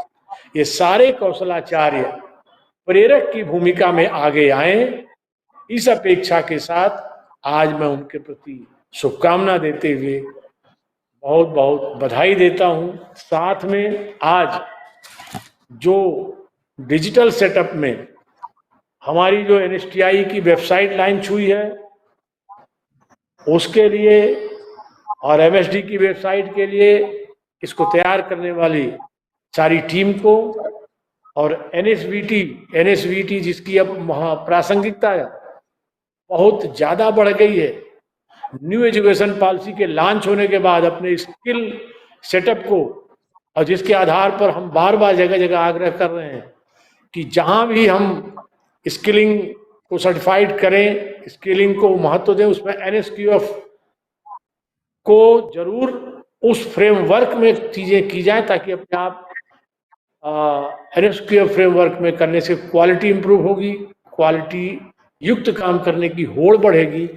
C: ये सारे कौशलाचार्य प्रेरक की भूमिका में आगे आए। इस अपेक्षा के साथ आज मैं उनके प्रति शुभकामना देते हुए बहुत बहुत बधाई देता हूं। साथ में आज जो डिजिटल सेटअप में हमारी जो NSTI की वेबसाइट लॉन्च हुई है, उसके लिए और MSD की वेबसाइट के लिए इसको तैयार करने वाली सारी टीम को, और NSVT जिसकी अब प्रासंगिकता बहुत ज्यादा बढ़ गई है, न्यू एजुकेशन पॉलिसी के लॉन्च होने के बाद अपने स्किल सेटअप को, और जिसके आधार पर हम बार बार जगह जगह आग्रह कर रहे हैं कि जहां भी हम स्किलिंग को सर्टिफाइड करें, स्किलिंग को महत्व दें, उसमें NSQF को जरूर उस फ्रेमवर्क में चीजें की जाए, ताकि अपने आप NSQF फ्रेमवर्क में करने से क्वालिटी इंप्रूव होगी, क्वालिटी युक्त काम करने की होड़ बढ़ेगी।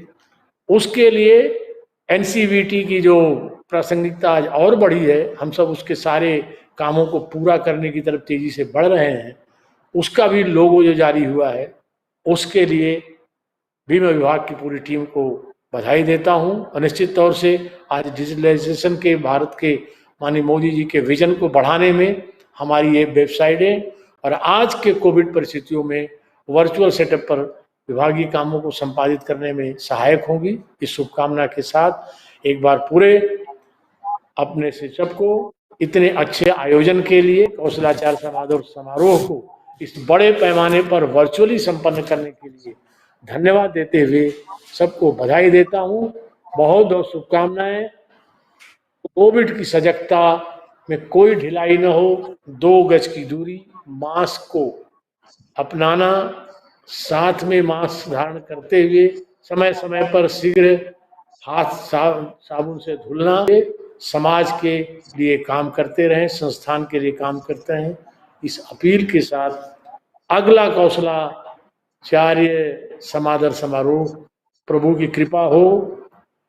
C: उसके लिए NCVT की जो प्रासंगिकता आज और बढ़ी है, हम सब उसके सारे कामों को पूरा करने की तरफ तेजी से बढ़ रहे हैं। उसका भी लोगो जो जारी हुआ है, उसके लिए भी मैं विभाग की पूरी टीम को बधाई देता हूं। और निश्चित तौर से आज डिजिटलाइजेशन के भारत के माननीय मोदी जी के विजन को बढ़ाने में हमारी ये वेबसाइटें और आज के कोविड परिस्थितियों में वर्चुअल सेटअप पर विभागीय कामों को संपादित करने में सहायक होंगी। इस शुभकामना के साथ एक बार पूरे अपने सेटअप को इतने अच्छे आयोजन के लिए, कौशलाचार्य समारोह को इस बड़े पैमाने पर वर्चुअली संपन्न करने के लिए धन्यवाद देते हुए सबको बधाई देता हूं। बहुत बहुत शुभकामनाएं। कोविड की सजगता में कोई ढिलाई न हो, 2 गज की दूरी, मास्क को अपनाना, साथ में मास्क धारण करते हुए समय समय पर शीघ्र हाथ साबुन से धुलना, समाज के लिए काम करते रहें, संस्थान के लिए काम करते हैं। इस अपील के साथ अगला कौशलाचार्य समादर समारोह प्रभु की कृपा हो,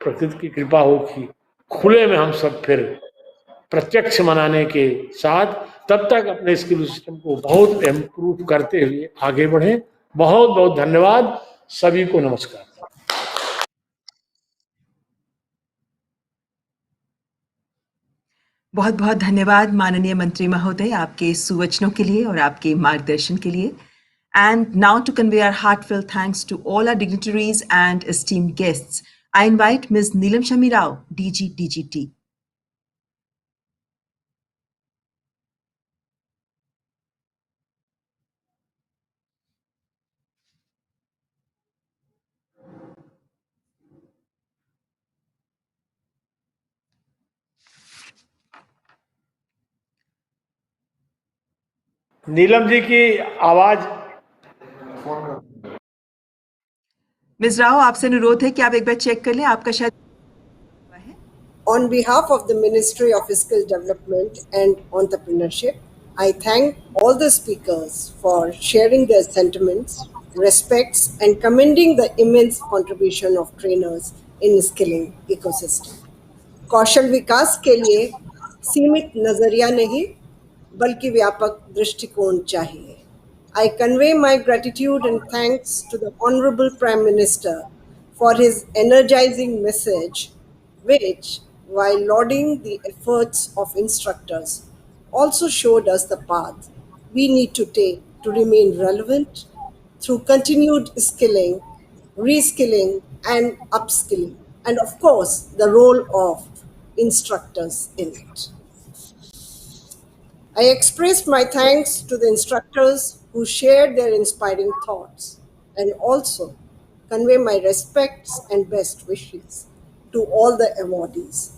C: प्रकृति की कृपा हो कि खुले में हम सब फिर प्रत्यक्ष मनाने के साथ तब तक अपने स्किल सिस्टम को बहुत इम्प्रूव करते हुए आगे बढ़ें। बहुत बहुत धन्यवाद, सभी को नमस्कार।
A: बहुत बहुत धन्यवाद माननीय मंत्री महोदय, आपके सुवचनों के लिए और आपके मार्गदर्शन के लिए। And now to convey our heartfelt thanks to all our dignitaries and esteemed guests, I invite Ms. Neelam Shami Rao, DG DGT.
C: Neelam ji की आवाज।
A: मिस राव, आपसे अनुरोध है कि आप एक बार चेक कर लें, आपका शायद।
O: On behalf of the Ministry of Skill Development and Entrepreneurship, I thank all the speakers for sharing their sentiments, respects, and commending the immense contribution of trainers in skilling ecosystem. कौशल विकास के लिए सीमित नजरिया नहीं बल्कि व्यापक दृष्टिकोण चाहिए. I convey my gratitude and thanks to the Honorable Prime Minister for his energizing message, which, while lauding the efforts of instructors, also showed us the path we need to take to remain relevant through continued skilling, reskilling, and upskilling, and of course, the role of instructors in it. I express my thanks to the instructors who shared their inspiring thoughts and also convey my respects and best wishes to all the awardees.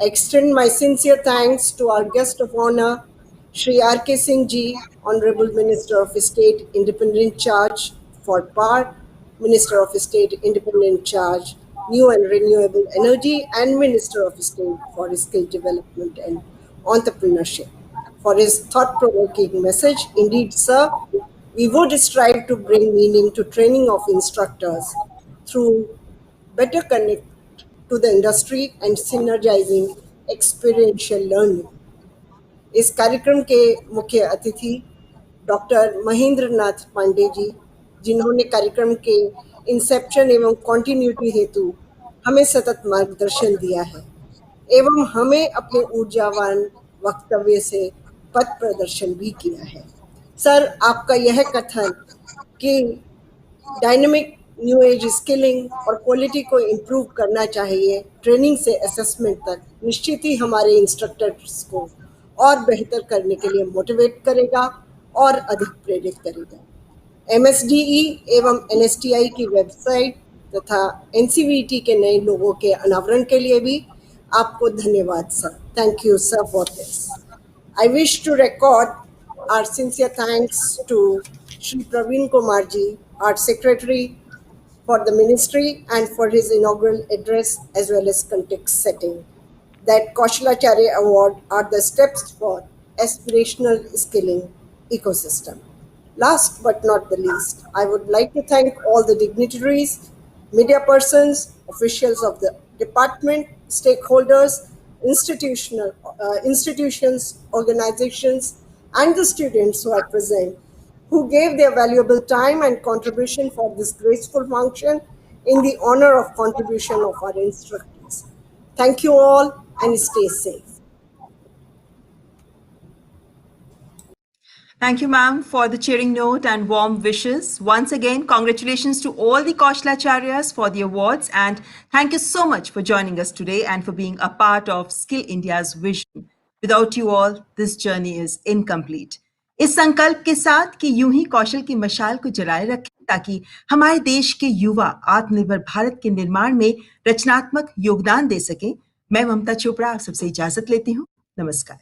O: I extend my sincere thanks to our guest of honor, Shri R.K. Singh Ji, Honorable Minister of State Independent Charge for Power, Minister of State Independent Charge, New and Renewable Energy, and Minister of State for Skill Development and Entrepreneurship, for his thought-provoking message. Indeed, sir, we would strive to bring meaning to training of instructors through better connect to the industry and synergizing experiential learning. इस कार्यक्रम के मुख्य अतिथि doctor Mahendra Nath Pandey ji, जिन्होंने कार्यक्रम के Inception एवं continuity हेतु हमें सतत मार्गदर्शन दिया है एवं हमें अपने ऊर्जावान वक्तव्य से पथ प्रदर्शन भी किया है. सर, आपका यह कथन कि डायनेमिक न्यू एज स्किलिंग और क्वालिटी को इम्प्रूव करना चाहिए ट्रेनिंग से असेसमेंट तक, निश्चित ही हमारे इंस्ट्रक्टर्स को और बेहतर करने के लिए मोटिवेट करेगा और अधिक प्रेरित करेगा. MSDE एवं NSTI की वेबसाइट तथा NCVT के नए लोगों के अनावरण के लिए भी आपको धन्यवाद sir. Thank you sir for this. I wish to record our sincere thanks to Shri Praveen Kumar ji, our Secretary for the Ministry, and for his inaugural address as well as context setting. That Kaushalacharya Award are the steps for aspirational skilling ecosystem. Last but not the least, I would like to thank all the dignitaries, media persons, officials of the department, stakeholders, institutions, organizations, and the students who are present, who gave their valuable time and contribution for this graceful function in the honor of contribution of our instructors. Thank you all and stay safe.
A: Thank you, ma'am, for the cheering note and warm wishes. Once again, congratulations to all the Kaushlacharyas for the awards, and thank you so much for joining us today and for being a part of Skill India's vision. Without you all, this journey is incomplete. इस संकल्प के साथ कि यूं ही कौशल की मशाल को जलाए रखें ताकि हमारे देश के युवा आत्मनिर्भर भारत के निर्माण में रचनात्मक योगदान दे सकें, मैं ममता चोपड़ा आप सबसे इजाजत लेती हूं. नमस्कार.